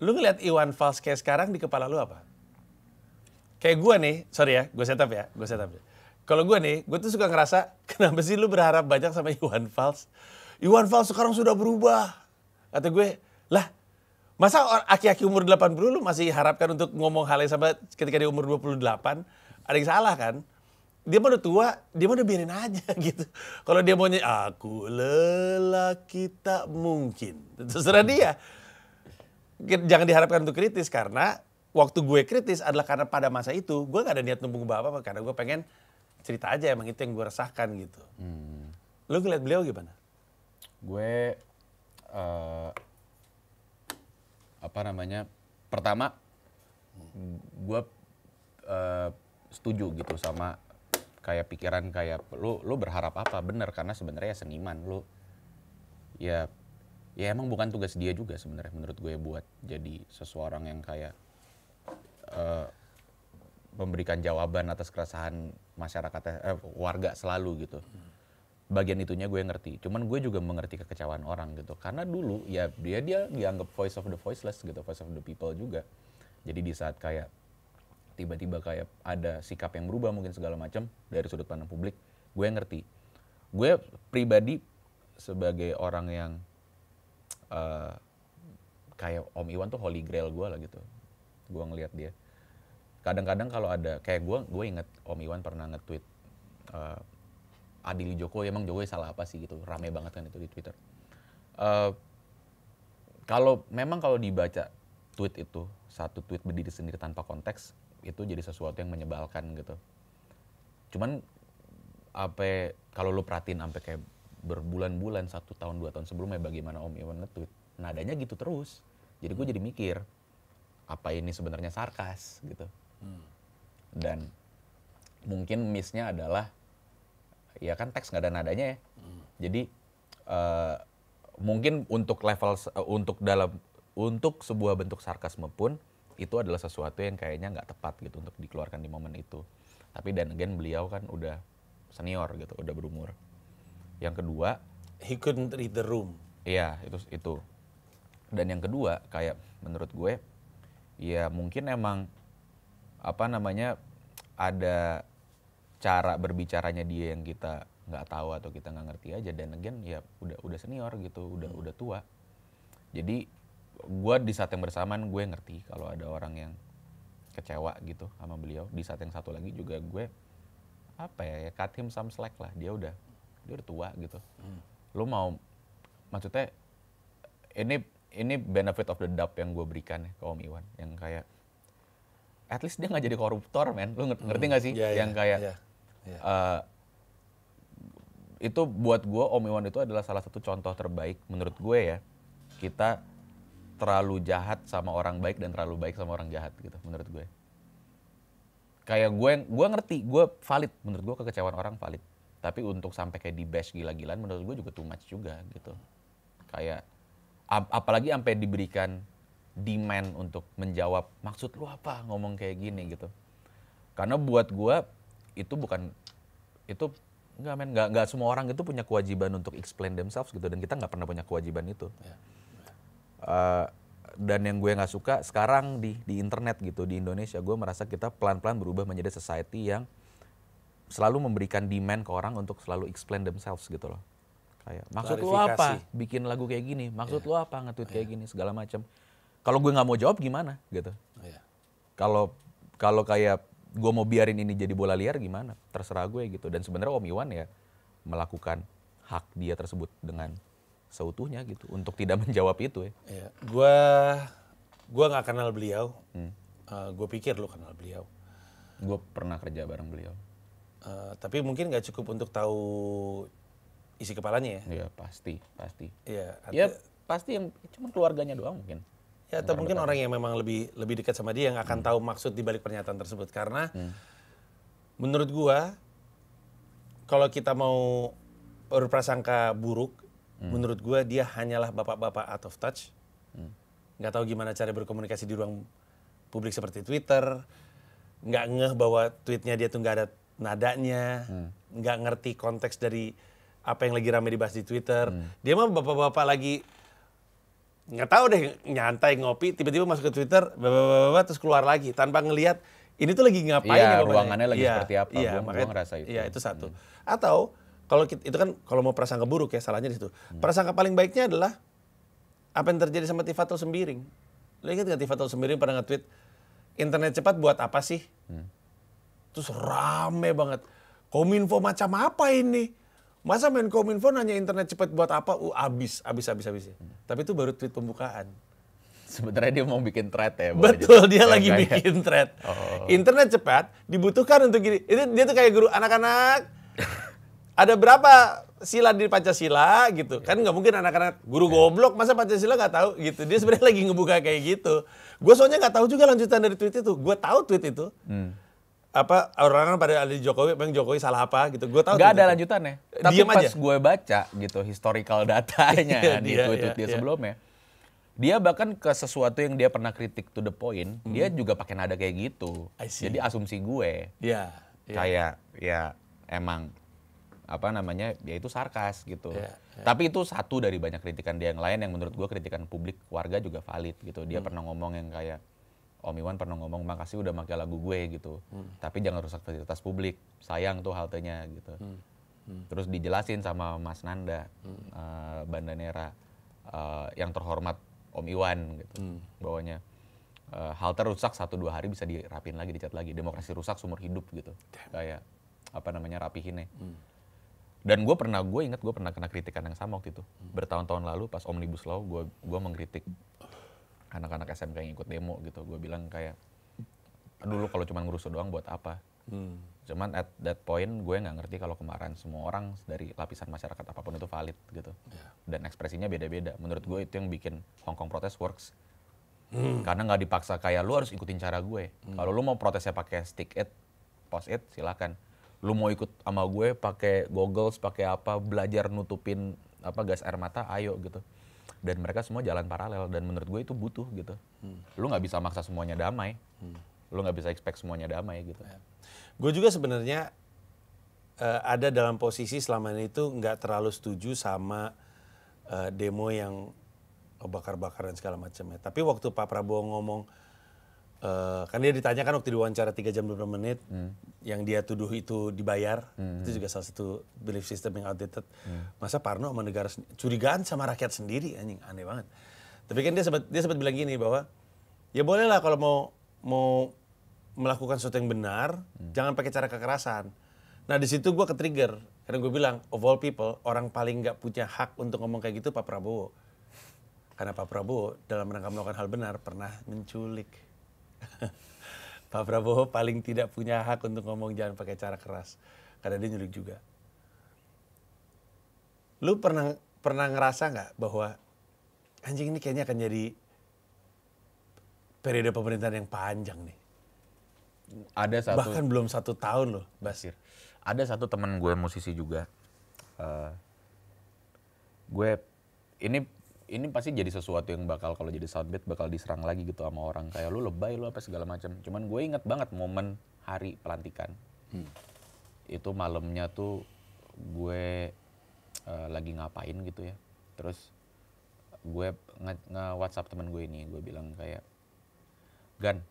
Speaker 1: Lu ngeliat Iwan Fals kayak sekarang di kepala lu apa? Kayak gue nih, sorry ya, gue setup ya. Kalau gue nih, gue tuh suka ngerasa, kenapa sih lu berharap banyak sama Iwan Fals? Iwan Fals sekarang sudah berubah. Kata gue, lah masa aki-aki umur 80 lu masih harapkan untuk ngomong hal yang sama ketika dia umur 28? Ada yang salah kan? Dia mah udah tua, dia mah udah biarin aja gitu. Kalau dia maunya, aku lelaki tak mungkin. Terserah dia. Jangan diharapkan untuk kritis, karena waktu gue kritis adalah karena pada masa itu gue gak ada niat numpung apa-apa, karena gue pengen cerita aja emang itu yang gue rasakan gitu. Lu ngeliat beliau gimana?
Speaker 2: Gue pertama gue setuju gitu sama kayak pikiran kayak lu berharap apa, bener, karena sebenarnya seniman lu ya emang bukan tugas dia juga sebenarnya menurut gue buat jadi seseorang yang kayak memberikan jawaban atas keresahan masyarakat warga selalu gitu. Bagian itunya gue ngerti, cuman gue juga mengerti kekecewaan orang gitu, karena dulu ya dia dianggap voice of the voiceless gitu, voice of the people juga. Jadi di saat kayak tiba-tiba kayak ada sikap yang berubah mungkin segala macam dari sudut pandang publik, gue ngerti. Gue pribadi sebagai orang yang kayak Om Iwan tuh holy grail gue lah gitu, gue ngelihat dia. Kadang-kadang kalau ada kayak gue inget Om Iwan pernah nge-tweet adili Jokowi, emang Jokowi salah apa sih gitu, rame banget kan itu di Twitter. Kalau dibaca tweet itu, satu tweet berdiri sendiri tanpa konteks, itu jadi sesuatu yang menyebalkan gitu. Cuman kalau lu perhatiin sampai kayak berbulan-bulan, 1 tahun 2 tahun sebelumnya bagaimana Om Iwan nge-tweet, nadanya gitu terus. Jadi gue jadi mikir, apa ini sebenarnya sarkas gitu. Dan mungkin miss-nya adalah ya kan teks nggak ada nadanya ya. Jadi mungkin untuk level untuk sebuah bentuk sarkasme pun itu adalah sesuatu yang kayaknya nggak tepat gitu untuk dikeluarkan di momen itu. Tapi dan again beliau kan udah senior gitu, udah berumur. Yang kedua,
Speaker 1: he couldn't read the room.
Speaker 2: Iya, itu. Dan yang kedua, kayak menurut gue ya mungkin emang ada cara berbicaranya dia yang kita nggak tahu atau kita nggak ngerti aja, dan again ya udah senior gitu, udah tua. Jadi gue di saat yang bersamaan gue ngerti kalau ada orang yang kecewa gitu sama beliau. Di saat yang satu lagi juga gue cut him some slack lah, dia udah tua gitu. Lu mau, maksudnya ini benefit of the doubt yang gue berikan ya ke Om Iwan, yang kayak at least dia nggak jadi koruptor, men. Lu ngerti nggak sih? Yang kayak itu buat gue Om Iwan itu adalah salah satu contoh terbaik menurut gue ya. Kita terlalu jahat sama orang baik dan terlalu baik sama orang jahat gitu menurut gue. Kayak gue ngerti, gue valid, menurut gue kekecewaan orang valid. Tapi untuk sampai kayak di bash gila-gilaan menurut gue juga too much juga gitu. Kayak apalagi sampai diberikan demand untuk menjawab maksud lu apa ngomong kayak gini gitu. Karena buat gue itu nggak semua orang itu punya kewajiban untuk explain themselves gitu, dan kita nggak pernah punya kewajiban itu. Dan yang gue nggak suka sekarang di internet gitu di Indonesia, gue merasa kita pelan-pelan berubah menjadi society yang selalu memberikan demand ke orang untuk selalu explain themselves gitu loh. Kayak maksud lu
Speaker 1: Klarifikasi.
Speaker 2: apa bikin lagu kayak gini, maksud lu apa nge-tweet kayak gini segala macam. Kalau gue nggak mau jawab gimana gitu.
Speaker 1: Iya.
Speaker 2: Kalau kayak gue mau biarin ini jadi bola liar gimana, terserah gue gitu. Dan sebenarnya Om Iwan ya melakukan hak dia tersebut dengan seutuhnya gitu untuk tidak menjawab itu ya.
Speaker 1: Iya. Gua nggak kenal beliau. Gue pikir lu kenal beliau.
Speaker 2: Gue pernah kerja bareng beliau.
Speaker 1: Tapi mungkin nggak cukup untuk tahu isi kepalanya ya.
Speaker 2: Iya pasti.
Speaker 1: Iya.
Speaker 2: Ya pasti yang cuma keluarganya doang mungkin.
Speaker 1: Ya, atau mungkin orang yang memang lebih dekat sama dia yang akan tahu maksud di balik pernyataan tersebut. Karena menurut gua, kalau kita mau berprasangka buruk, menurut gua dia hanyalah bapak-bapak out of touch. Nggak tahu gimana cara berkomunikasi di ruang publik seperti Twitter. Nggak ngeh bahwa tweetnya dia tuh nggak ada nadanya. Nggak ngerti konteks dari apa yang lagi rame dibahas di Twitter. Dia mah bapak-bapak lagi nggak tahu deh, nyantai ngopi, tiba-tiba masuk ke Twitter, terus keluar lagi tanpa ngelihat ini tuh lagi ngapain
Speaker 2: ya
Speaker 1: ya
Speaker 2: ruangannya lagi seperti apa. Gua ngerasa itu.
Speaker 1: Iya, itu satu. Atau kalau itu kan kalau mau prasangka buruk ya salahnya di situ. Prasangka paling baiknya adalah apa yang terjadi sama Tifatul Sembiring. Lo ingat nggak Tifatul Sembiring pernah nge-tweet internet cepat buat apa sih? Terus rame banget. Kominfo macam apa ini? Masa Menkominfo nanya internet cepat buat apa? Abis. Tapi itu baru tweet pembukaan.
Speaker 2: Sebenarnya dia mau bikin thread ya.
Speaker 1: Betul, dia lagi bikin thread. Internet cepat dibutuhkan untuk gini. Itu dia tuh kayak guru anak-anak. Ada berapa sila di Pancasila gitu. Kan nggak mungkin anak-anak guru goblok masa Pancasila nggak tahu gitu. Dia sebenarnya lagi ngebuka kayak gitu. Gue soalnya nggak tahu juga lanjutan dari tweet itu. Gue tahu tweet itu. Apa orang-orang pada ada di Jokowi, memang Jokowi salah apa gitu. Gue tahu.
Speaker 2: Gak ada lanjutannya. Tapi
Speaker 1: Diem
Speaker 2: pas
Speaker 1: aja.
Speaker 2: gue baca gitu historical datanya di tweet dia sebelumnya, dia bahkan ke sesuatu yang dia pernah kritik to the point, dia juga pakai nada kayak gitu. Jadi asumsi gue kayak ya emang apa namanya ya itu sarkas gitu. Tapi itu satu dari banyak kritikan dia yang lain yang menurut gue kritikan publik warga juga valid gitu. Dia pernah ngomong yang kayak Om Iwan pernah ngomong makasih udah pakai lagu gue gitu. Tapi jangan rusak fasilitas publik. Sayang tuh haltenya gitu. Terus dijelasin sama Mas Nanda Bandanera yang terhormat Om Iwan gitu. Bahwanya halte rusak 1-2 hari bisa dirapin lagi, dicat lagi. Demokrasi rusak seumur hidup gitu. Kayak apa namanya rapihinnya. Dan gue ingat gue pernah kena kritikan yang sama waktu itu. Bertahun-tahun lalu pas Omnibus Law gue mengkritik anak-anak SMK yang ikut demo gitu. Gue bilang kayak, aduh lu kalau cuma ngerusuh doang buat apa? Cuman at that point gue nggak ngerti kalau kemarahan semua orang dari lapisan masyarakat apapun itu valid gitu. Dan ekspresinya beda-beda. Menurut gue itu yang bikin Hong Kong Protest works. Karena nggak dipaksa kayak lu harus ikutin cara gue. Kalau lu mau protesnya pakai stick it, post it, silakan. Lu mau ikut sama gue pakai goggles, pakai apa, belajar nutupin apa gas air mata, ayo gitu. Dan mereka semua jalan paralel dan menurut gue itu butuh gitu. Lu nggak bisa maksa semuanya damai. Lu nggak bisa expect semuanya damai gitu.
Speaker 1: Gue juga sebenarnya ada dalam posisi selama ini itu nggak terlalu setuju sama demo yang bakar-bakar dan segala macamnya. Tapi waktu Pak Prabowo ngomong, kan dia ditanyakan waktu diwawancara 3 jam 20 menit, yang dia tuduh itu dibayar, itu juga salah satu belief system yang outdated. Masa Parno sama negara curigaan sama rakyat sendiri, anjing aneh banget. Tapi kan dia sempat bilang gini bahwa ya boleh lah kalau mau melakukan sesuatu yang benar, jangan pakai cara kekerasan. Nah di situ gue ke-trigger karena gue bilang of all people orang paling nggak punya hak untuk ngomong kayak gitu Pak Prabowo. Karena Pak Prabowo dalam rangka melakukan hal benar pernah menculik. Pak Prabowo paling tidak punya hak untuk ngomong jangan pakai cara keras karena dia nyulik juga. Lu pernah ngerasa nggak bahwa anjing ini kayaknya akan jadi periode pemerintahan yang panjang nih?
Speaker 2: Ada satu.
Speaker 1: Bahkan belum 1 tahun loh,
Speaker 2: Basir. Ada satu teman gue musisi juga. Gue ini pasti jadi sesuatu yang bakal kalau jadi soundbite bakal diserang lagi gitu sama orang kayak lu lebay lu apa segala macam. Cuman gue inget banget momen hari pelantikan. Itu malamnya tuh gue lagi ngapain gitu ya. Terus gue nge-WhatsApp teman gue ini, gue bilang kayak, Gan,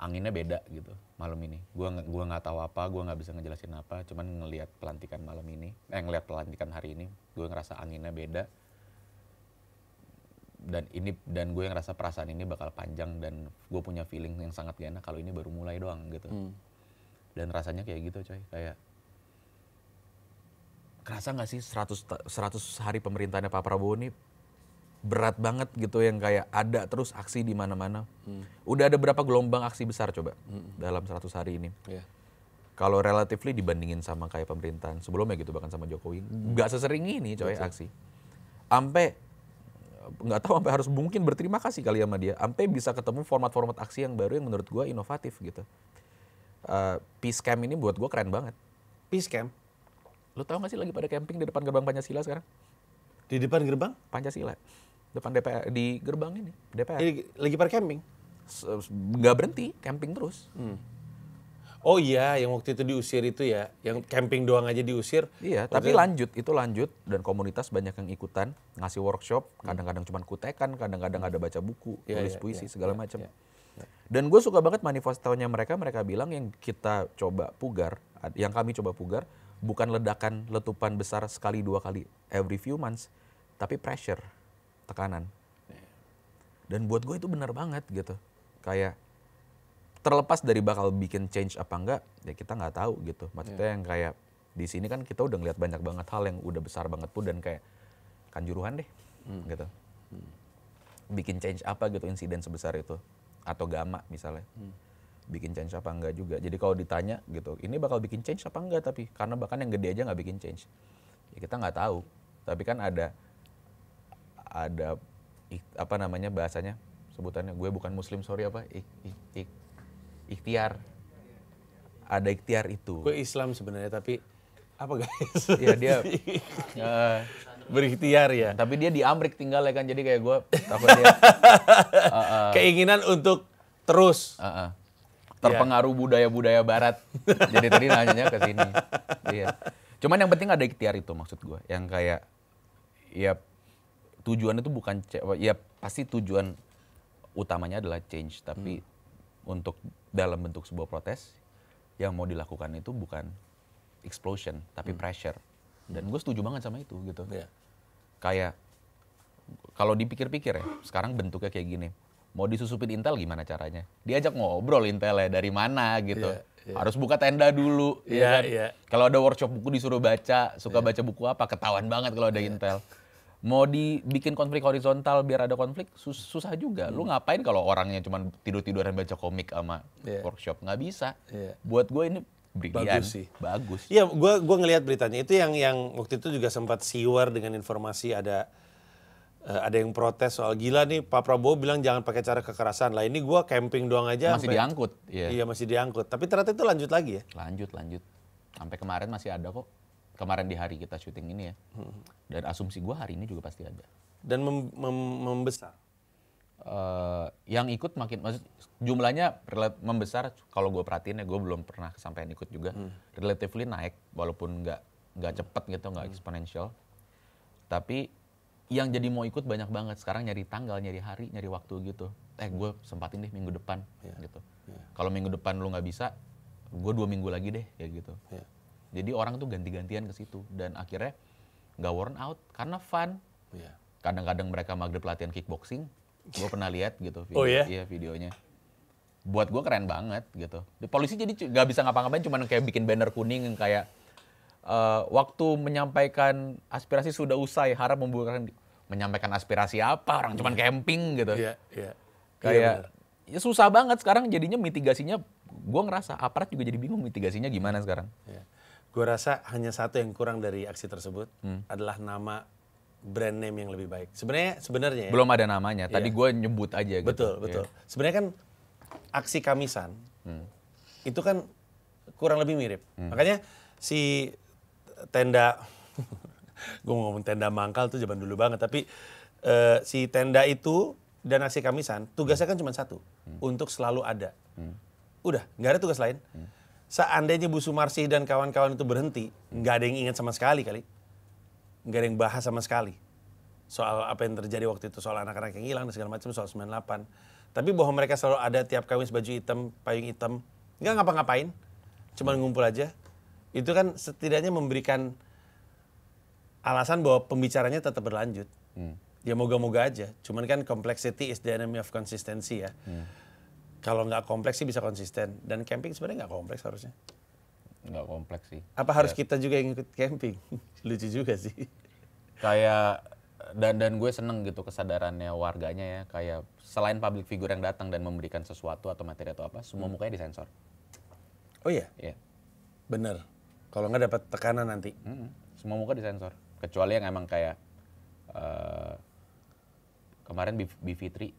Speaker 2: anginnya beda gitu malam ini. Gua nggak tahu apa, gua nggak bisa ngejelasin apa, cuman ngelihat pelantikan malam ini, ngelihat pelantikan hari ini, gue ngerasa anginnya beda. Dan gue ngerasa perasaan ini bakal panjang, dan gue punya feeling yang sangat gak enak kalau ini baru mulai doang gitu. Dan rasanya kayak gitu coy, kayak kerasa nggak sih 100 hari pemerintahnya Pak Prabowo ini berat banget gitu, yang kayak ada terus aksi di mana-mana. Udah ada berapa gelombang aksi besar coba dalam 100 hari ini. Kalau relatively dibandingin sama kayak pemerintahan sebelumnya gitu, bahkan sama Jokowi, nggak sesering ini coy. Betul. Aksi. Sampai nggak tahu, sampai harus mungkin berterima kasih kali sama dia, sampai bisa ketemu format-format aksi yang baru yang menurut gue inovatif gitu. Peace Camp ini buat gue keren banget.
Speaker 1: Peace Camp?
Speaker 2: Lu tahu nggak sih lagi pada camping di depan gerbang Pancasila sekarang?
Speaker 1: Di depan gerbang?
Speaker 2: Pancasila. Depan DPR, di gerbang ini, DPR.
Speaker 1: Lagi pada camping?
Speaker 2: Nggak berhenti, camping terus.
Speaker 1: Oh iya, yang waktu itu diusir itu ya, yang camping doang aja diusir.
Speaker 2: Iya, tapi lanjut, dan komunitas banyak yang ikutan, ngasih workshop, kadang-kadang cuma kutekan, kadang-kadang ada baca buku, tulis puisi, segala macam. Dan gue suka banget manifestonya mereka bilang yang kita coba pugar, yang kami coba pugar, bukan ledakan letupan besar sekali 2 kali, every few months, tapi pressure, tekanan. Dan buat gue itu benar banget gitu, kayak terlepas dari bakal bikin change apa enggak, ya kita nggak tahu gitu. Maksudnya yang kayak di sini kan kita udah ngeliat banyak banget hal yang udah besar banget pun, dan kayak Kanjuruhan deh, gitu. Bikin change apa gitu insiden sebesar itu, atau Gama misalnya, bikin change apa enggak juga. Jadi kalau ditanya gitu, ini bakal bikin change apa enggak, tapi karena bahkan yang gede aja nggak bikin change, ya kita nggak tahu. Tapi kan ada apa namanya bahasanya, sebutannya, gue bukan Muslim sorry apa, ikhtiar. Ada ikhtiar itu.
Speaker 1: Gue Islam sebenarnya, tapi apa guys?
Speaker 2: Iya dia
Speaker 1: berikhtiar ya.
Speaker 2: Tapi dia di Amrik tinggal ya kan, jadi kayak gue takut dia
Speaker 1: keinginan untuk terus
Speaker 2: terpengaruh budaya-budaya Barat. Jadi tadi nanyanya ke sini. Iya. Cuman yang penting ada ikhtiar itu maksud gue, yang kayak ya tujuan itu bukan ya pasti tujuan utamanya adalah change, tapi untuk dalam bentuk sebuah protes yang mau dilakukan itu bukan explosion tapi pressure. Dan gue setuju banget sama itu gitu. Kayak kalau dipikir-pikir ya, sekarang bentuknya kayak gini, mau disusupin Intel gimana caranya? Diajak ngobrol Intelnya dari mana gitu. Harus buka tenda dulu ya kan? Kalau ada workshop buku disuruh baca, baca buku apa, ketahuan banget kalau ada Intel. Mau dibikin konflik horizontal biar ada konflik, susah juga. Lu ngapain kalau orangnya cuma tidur-tiduran baca komik sama workshop? Nggak bisa. Buat gue ini brilian.
Speaker 1: Bagus sih.
Speaker 2: Bagus.
Speaker 1: Iya, gue ngelihat beritanya. Itu yang waktu itu juga sempat siwar dengan informasi ada yang protes soal gila nih, Pak Prabowo bilang jangan pakai cara kekerasan. Lah ini gue camping doang aja.
Speaker 2: Masih diangkut.
Speaker 1: Iya masih diangkut. Tapi ternyata itu lanjut lagi ya?
Speaker 2: Lanjut. Sampai kemarin masih ada kok. Kemarin di hari kita syuting ini ya. Dan asumsi gue hari ini juga pasti ada.
Speaker 1: Dan membesar?
Speaker 2: Yang ikut makin, jumlahnya membesar. Kalau gue perhatiin ya, gue belum pernah kesampaian ikut juga. Relatively naik, walaupun nggak cepet gitu, nggak eksponensial. Tapi yang jadi mau ikut banyak banget. Sekarang nyari tanggal, nyari hari, nyari waktu gitu. Gue sempatin deh minggu depan gitu. Kalau minggu depan lu nggak bisa, gue 2 minggu lagi deh kayak gitu. Jadi orang tuh ganti-gantian ke situ, dan akhirnya nggak worn out karena fun. Kadang-kadang mereka maghrib latihan kickboxing, gue pernah lihat gitu video, iya videonya. Buat gue keren banget gitu. Polisi jadi nggak bisa ngapa-ngapain, cuma kayak bikin banner kuning yang kayak waktu menyampaikan aspirasi sudah usai, harap menyampaikan aspirasi apa, orang cuma camping gitu. Kayak ya susah banget sekarang jadinya mitigasinya. Gue ngerasa aparat juga jadi bingung mitigasinya gimana sekarang.
Speaker 1: Gue rasa hanya satu yang kurang dari aksi tersebut adalah nama brand name yang lebih baik. Sebenarnya ya.
Speaker 2: Belum ada namanya. Tadi gue nyebut aja gitu.
Speaker 1: Betul. Sebenarnya kan aksi Kamisan itu kan kurang lebih mirip. Makanya si tenda, gue ngomong tenda mangkal tuh zaman dulu banget. Tapi si tenda itu dan aksi Kamisan tugasnya kan cuma satu, untuk selalu ada. Udah, nggak ada tugas lain. Seandainya Bu Sumarsih dan kawan-kawan itu berhenti, nggak ada yang ingat sama sekali kali. Nggak ada yang bahas sama sekali. Soal apa yang terjadi waktu itu, soal anak-anak yang hilang dan segala macam, soal 98. Tapi bahwa mereka selalu ada tiap kawin baju hitam, payung hitam, nggak ngapa-ngapain, cuma ngumpul aja. Itu kan setidaknya memberikan alasan bahwa pembicaranya tetap berlanjut. Ya moga-moga aja. Cuman kan complexity is the enemy of consistency ya. Kalau nggak kompleks sih bisa konsisten. Dan camping sebenarnya nggak kompleks harusnya.
Speaker 2: Nggak kompleks sih.
Speaker 1: Apa harus kita juga yang ikut camping? Lucu juga sih.
Speaker 2: Kayak dan gue seneng gitu kesadarannya warganya ya, kayak selain public figure yang datang dan memberikan sesuatu atau materi atau apa, semua mukanya disensor.
Speaker 1: Oh iya?
Speaker 2: Iya.
Speaker 1: Bener. Kalau nggak dapat tekanan nanti.
Speaker 2: Semua muka disensor. Kecuali yang emang kayak kemarin Bivitri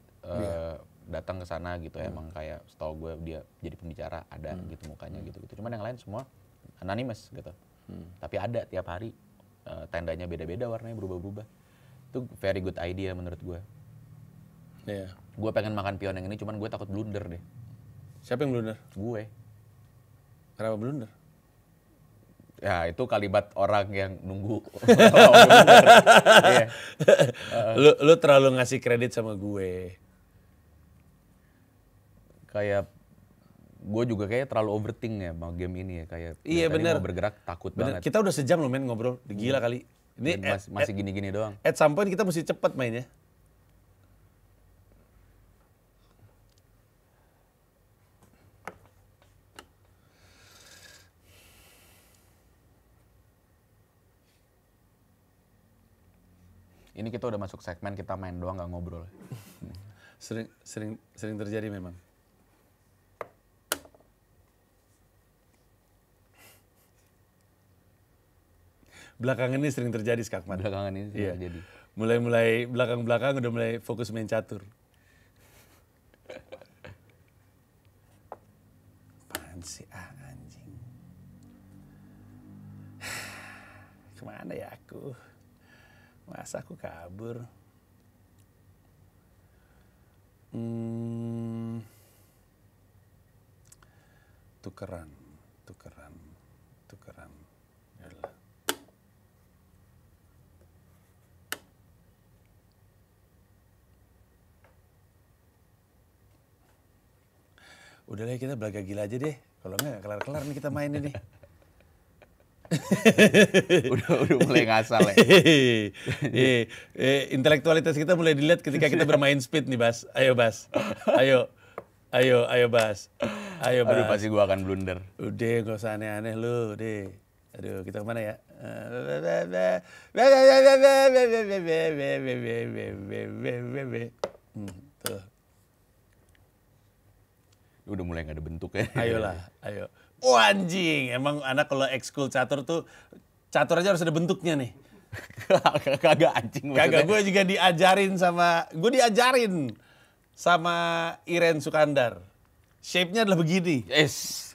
Speaker 2: datang ke sana gitu, emang kayak setahu gue dia jadi pembicara, ada gitu mukanya gitu. Cuman yang lain semua anonymous gitu. Tapi ada tiap hari tendanya beda-beda, warnanya berubah-berubah. Itu very good idea menurut gue.
Speaker 1: Iya.
Speaker 2: Gue pengen makan pion yang ini, cuman gue takut blunder deh.
Speaker 1: Siapa yang blunder?
Speaker 2: Gue.
Speaker 1: Kenapa blunder?
Speaker 2: Ya itu kalimat orang yang nunggu. Iya.
Speaker 1: Lu terlalu ngasih kredit sama gue.
Speaker 2: Kayak gue juga kayak terlalu overthink ya sama game ini ya, kayak
Speaker 1: Iya bener.
Speaker 2: mau bergerak takut
Speaker 1: Bener.
Speaker 2: banget.
Speaker 1: Kita udah sejam loh men ngobrol, gila kali. Ini
Speaker 2: Masih gini-gini doang.
Speaker 1: at some point kita mesti cepet mainnya.
Speaker 2: Ini kita udah masuk segmen kita main doang nggak ngobrol.
Speaker 1: Sering terjadi memang. Belakangan ini sering terjadi Skakmat.
Speaker 2: Belakangan ini
Speaker 1: Iya.
Speaker 2: jadi.
Speaker 1: Mulai belakang udah mulai fokus main catur. Apaan sih anjing. Kemana ya aku? Masa aku kabur? Tukeran. Yalah. Udah lah kita belaga gila aja deh. Kalau nggak kelar-kelar nih kita main ini.
Speaker 2: udah mulai ngasal ya.
Speaker 1: Intelektualitas kita mulai dilihat ketika kita bermain speed nih Bas. Ayo Bas. Ayo Bas. Ayo Bas.
Speaker 2: Aduh pasti gua akan blunder.
Speaker 1: Udah gak usah aneh-aneh lu deh. Aduh kita kemana ya? Tuh.
Speaker 2: Udah mulai nggak ada bentuknya.
Speaker 1: Ayolah, ayo. Oh anjing, emang anak kalau ekskul catur tuh, catur aja harus ada bentuknya nih.
Speaker 2: Kagak anjing maksudnya.
Speaker 1: Kagak, gue juga diajarin sama Iren Sukandar. Shape-nya adalah begini.
Speaker 2: Yes.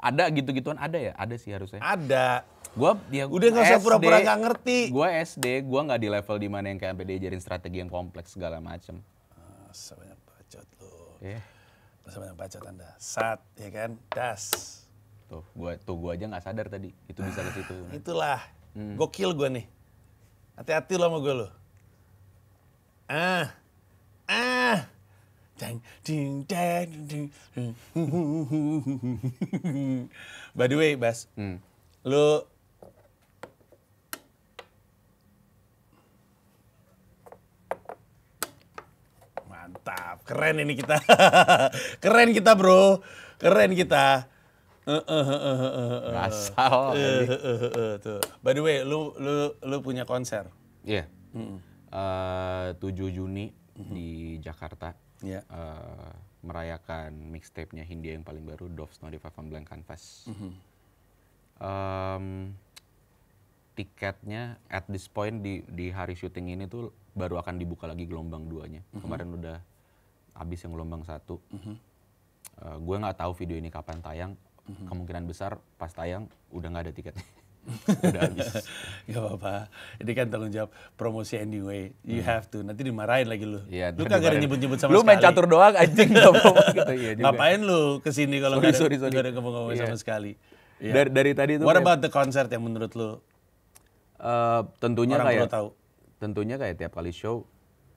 Speaker 2: Ada gitu-gituan ada ya? Ada sih harusnya.
Speaker 1: Ada.
Speaker 2: Udah
Speaker 1: Nggak usah pura-pura nggak ngerti.
Speaker 2: Gue SD, gue nggak di level di mana yang kayak sampai diajarin strategi yang kompleks segala macem.
Speaker 1: Masa banyak bacot lu.
Speaker 2: Yeah.
Speaker 1: Masa banyak bacot Anda. Sat, ya kan? Das.
Speaker 2: Tuh gua aja nggak sadar tadi. Itu bisa ke situ.
Speaker 1: Itulah. Gokil gue nih. Hati-hati lo sama gue lo. Ding, ding, ding, ding. By the way, Bas. Lu mantap. Keren ini kita. Keren kita, Bro. Keren kita.
Speaker 2: Ngasal.
Speaker 1: Tuh. By the way, lu punya konser?
Speaker 2: Iya. 7 Juni di Jakarta.
Speaker 1: Iya.
Speaker 2: Merayakan mixtape-nya Hindia yang paling baru, Doves 95 on Blank Canvas. Tiketnya at this point di hari syuting ini tuh baru akan dibuka lagi gelombang 2-nya. Kemarin udah habis yang gelombang 1. Gue nggak tahu video ini kapan tayang. Kemungkinan besar pas tayang udah nggak ada tiketnya. Udah habis.
Speaker 1: Gak apa-apa. Ini kan tanggung jawab promosi anyway. You have to. Nanti dimarahin lagi lu.
Speaker 2: Iya,
Speaker 1: Lu kagak ada nyebut-nyebut sama sekali.
Speaker 2: Lu main catur doang anjing nggak apa-apa gitu. Iya juga.
Speaker 1: Ngapain lu kesini kalau nggak ada ngomong-ngomong
Speaker 2: Iya.
Speaker 1: sama sekali?
Speaker 2: Dari tadi tuh.
Speaker 1: What about the concert yang menurut lu
Speaker 2: tentunya
Speaker 1: orang
Speaker 2: kayak
Speaker 1: perlu tahu?
Speaker 2: Tentunya kayak tiap kali show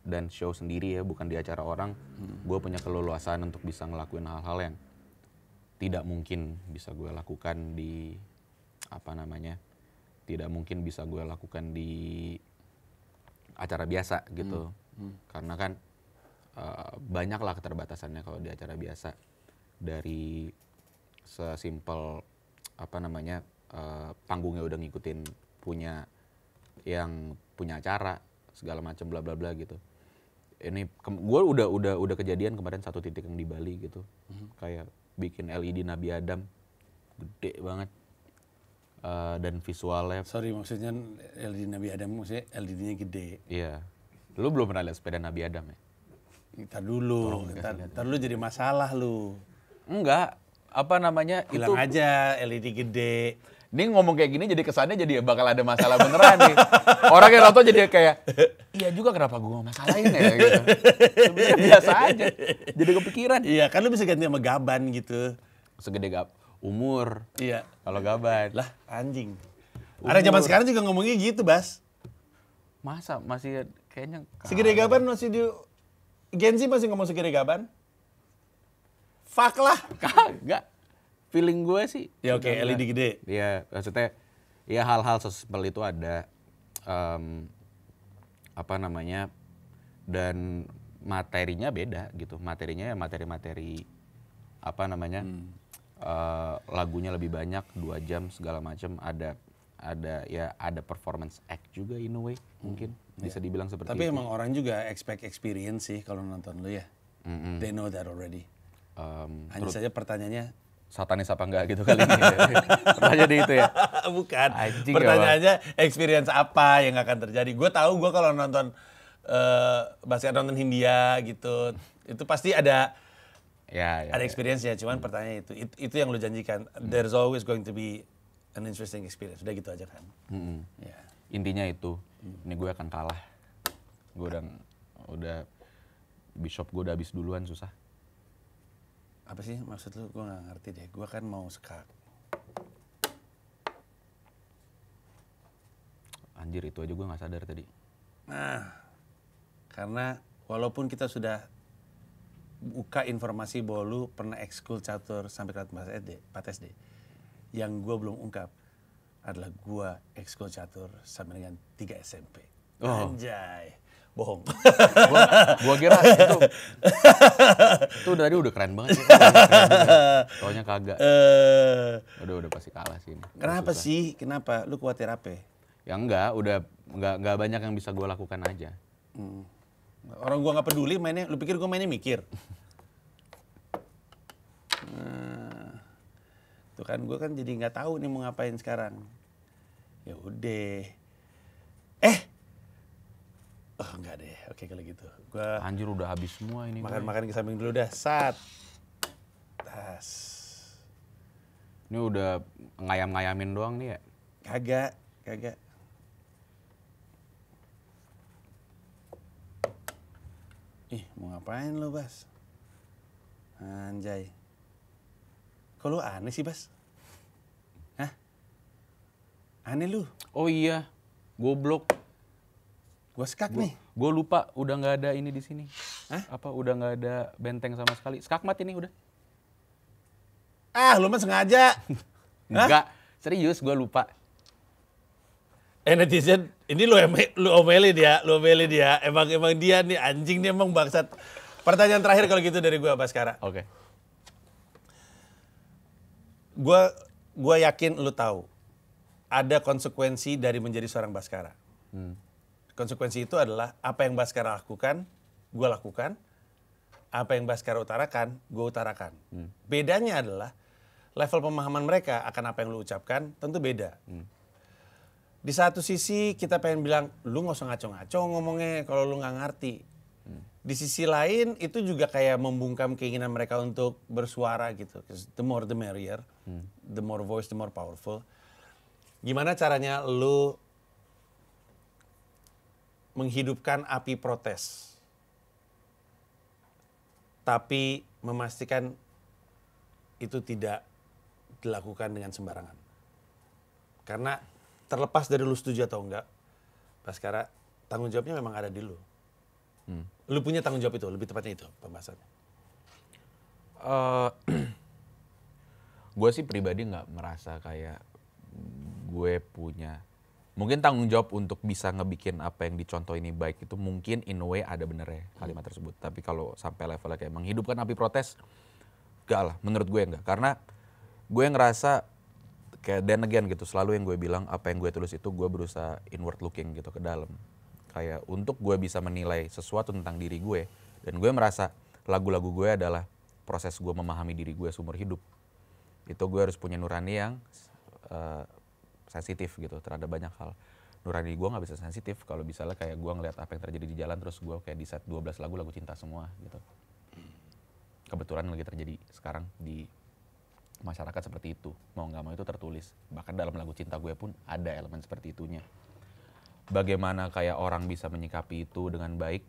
Speaker 2: dan show sendiri ya, bukan di acara orang, gue punya keleluasaan untuk bisa ngelakuin hal-hal yang tidak mungkin bisa gue lakukan di tidak mungkin bisa gue lakukan di acara biasa gitu. Karena kan banyak lah keterbatasannya kalau di acara biasa, dari sesimpel panggungnya udah ngikutin punya acara segala macam bla bla bla gitu. Ini gue udah kejadian kemarin satu titik yang di Bali gitu, kayak bikin LED Nabi Adam gede banget. Dan visualnya.
Speaker 1: Sorry, maksudnya LED Nabi Adam, maksudnya LED-nya gede.
Speaker 2: Iya. Lu belum pernah lihat sepeda Nabi Adam ya?
Speaker 1: Ntar dulu, ntar lu jadi masalah lu.
Speaker 2: Enggak,
Speaker 1: Bilang aja LED gede.
Speaker 2: Ini ngomong kayak gini jadi kesannya jadi bakal ada masalah beneran nih. Orang yang nonton jadi kayak, iya juga kenapa gue masalahin ya gitu. Sebenarnya biasa aja, jadi kepikiran.
Speaker 1: Iya, kan lu bisa ganti sama gaban gitu.
Speaker 2: Segede umur.
Speaker 1: Iya.
Speaker 2: Kalau gaban.
Speaker 1: Lah, anjing. Ada zaman sekarang juga ngomongnya gitu, Bas.
Speaker 2: Masa masih kayaknya
Speaker 1: segede gaban masih di Gen Z masih ngomong segede gaban? Fuck lah.
Speaker 2: Kagak. Feeling gue sih.
Speaker 1: Ya oke, LED gede.
Speaker 2: Iya, maksudnya ya hal-hal sesimpel itu ada. Dan materinya beda gitu. Materinya ya materi-materi lagunya lebih banyak, 2 jam segala macam, ada performance act juga in a way, mungkin bisa dibilang seperti
Speaker 1: Tapi
Speaker 2: itu.
Speaker 1: emang orang juga expect experience sih kalau nonton lu ya. They know that already. Hanya saja pertanyaannya
Speaker 2: satanis apa enggak gitu kali ini. Pertanyaan itu ya.
Speaker 1: Bukan.
Speaker 2: Anjing,
Speaker 1: pertanyaannya experience apa yang akan terjadi. Gue tahu gue kalau nonton basket, nonton Hindia gitu, itu pasti ada ada experience-nya. Cuman pertanyaannya itu yang lu janjikan. There's always going to be an interesting experience. Udah gitu aja kan. Ya.
Speaker 2: Intinya itu. Ini gue akan kalah. Gue udah Bishop gue udah habis duluan, susah.
Speaker 1: Apa sih maksud lu? Gue gak ngerti deh. Gue kan mau skak.
Speaker 2: Anjir, itu aja gue gak sadar tadi.
Speaker 1: Nah, karena walaupun kita sudah buka informasi bahwa lu pernah ekskul catur sampai kelas 4 SD. Yang gue belum ungkap adalah gue ekskul catur sampai dengan 3 SMP. Anjay. Bohong.
Speaker 2: Gua kira itu tadi udah keren banget sih. Taunya kagak. Udah pasti kalah sih ini.
Speaker 1: Kenapa sih? Kenapa? Lu khawatir apa?
Speaker 2: Ya enggak, enggak banyak yang bisa gua lakukan aja.
Speaker 1: Orang gua nggak peduli mainnya. Lu pikir gua mainnya mikir? Tuh kan gua kan jadi nggak tahu nih mau ngapain sekarang. Ya udah. Oh enggak deh, oke kalau gitu. Gua
Speaker 2: Anjir udah habis semua ini.
Speaker 1: Makan-makan ke samping dulu dah, sat. Tas.
Speaker 2: Ini udah ngayam-ngayamin doang nih ya?
Speaker 1: Kagak. Ih, mau ngapain lo, Bas? Anjay. Kok lu aneh sih, Bas? Hah? Aneh lu.
Speaker 2: Oh iya, goblok.
Speaker 1: Gua skak nih.
Speaker 2: Gue lupa udah nggak ada ini di sini.
Speaker 1: Hah?
Speaker 2: Udah nggak ada benteng sama sekali. Skakmat ini udah.
Speaker 1: Lu mah sengaja.
Speaker 2: Enggak, serius gue lupa.
Speaker 1: Netizen, ini lu omelin dia. Emang dia nih anjing nih emang bangsat. Pertanyaan terakhir kalau gitu dari gua, Baskara.
Speaker 2: Oke.
Speaker 1: Gua yakin lu tahu ada konsekuensi dari menjadi seorang Baskara. Konsekuensi itu adalah apa yang Baskara lakukan, gue lakukan. Apa yang Baskara utarakan, gue utarakan. Bedanya adalah level pemahaman mereka akan apa yang lu ucapkan tentu beda. Di satu sisi kita pengen bilang, lu gak usah ngaco-ngaco ngomongnya kalau lu gak ngerti. Di sisi lain itu juga kayak membungkam keinginan mereka untuk bersuara gitu. The more the merrier, the more voice, the more powerful. Gimana caranya lu menghidupkan api protes, tapi memastikan itu tidak dilakukan dengan sembarangan. Karena terlepas dari lu setuju atau enggak, Baskara, tanggung jawabnya memang ada di lu. Lu punya tanggung jawab itu, lebih tepatnya itu pembahasannya.
Speaker 2: Gue sih pribadi nggak merasa kayak gue punya mungkin tanggung jawab untuk bisa ngebikin apa yang dicontoh ini baik itu mungkin in a way ada benernya kalimat tersebut. Tapi kalau sampai levelnya kayak menghidupkan api protes, gak lah, menurut gue enggak. Karena gue ngerasa kayak then again gitu, selalu yang gue bilang apa yang gue tulis itu gue berusaha inward looking gitu ke dalam. Kayak untuk gue bisa menilai sesuatu tentang diri gue, dan gue merasa lagu-lagu gue adalah proses gue memahami diri gue seumur hidup. Itu gue harus punya nurani yang sensitif gitu terhadap banyak hal. Nurani gue gak bisa sensitif kalau misalnya kayak gue ngeliat apa yang terjadi di jalan terus gue kayak di set 12 lagu cinta semua gitu. Kebetulan lagi terjadi sekarang di masyarakat seperti itu. Mau gak mau itu tertulis. Bahkan dalam lagu cinta gue pun ada elemen seperti itunya. Bagaimana kayak orang bisa menyikapi itu dengan baik,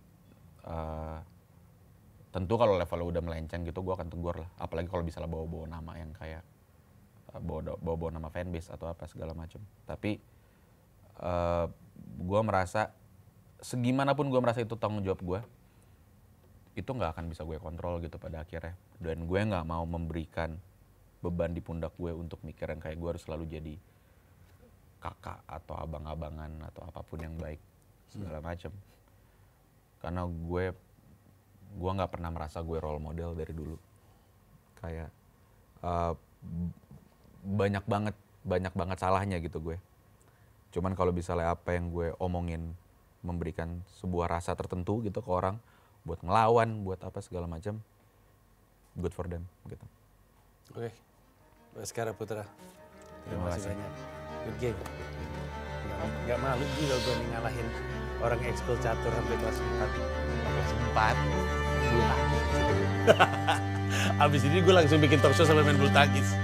Speaker 2: tentu kalau levelnya udah melenceng gitu gue akan tegur lah. Apalagi kalau misalnya bawa-bawa nama yang kayak bawa nama fanbase atau apa segala macam. Tapi gue merasa segimanapun gue merasa itu tanggung jawab gue, itu nggak akan bisa gue kontrol gitu pada akhirnya. Dan gue nggak mau memberikan beban di pundak gue untuk mikir yang kayak gue harus selalu jadi kakak atau abang-abangan atau apapun yang baik segala macam. Karena gue nggak pernah merasa gue role model dari dulu. Kayak banyak banget salahnya gitu gue. Cuman kalau misalnya apa yang gue omongin memberikan sebuah rasa tertentu gitu ke orang, buat ngelawan, buat apa segala macam, good for them gitu.
Speaker 1: Oke, Baskara Putra, terima kasih banyak. Good game. Gak malu juga gue nih ngalahin orang ekskul catur sampai kelas 4. 4? Abis ini gue langsung bikin talk show sampai main bulu tangkis.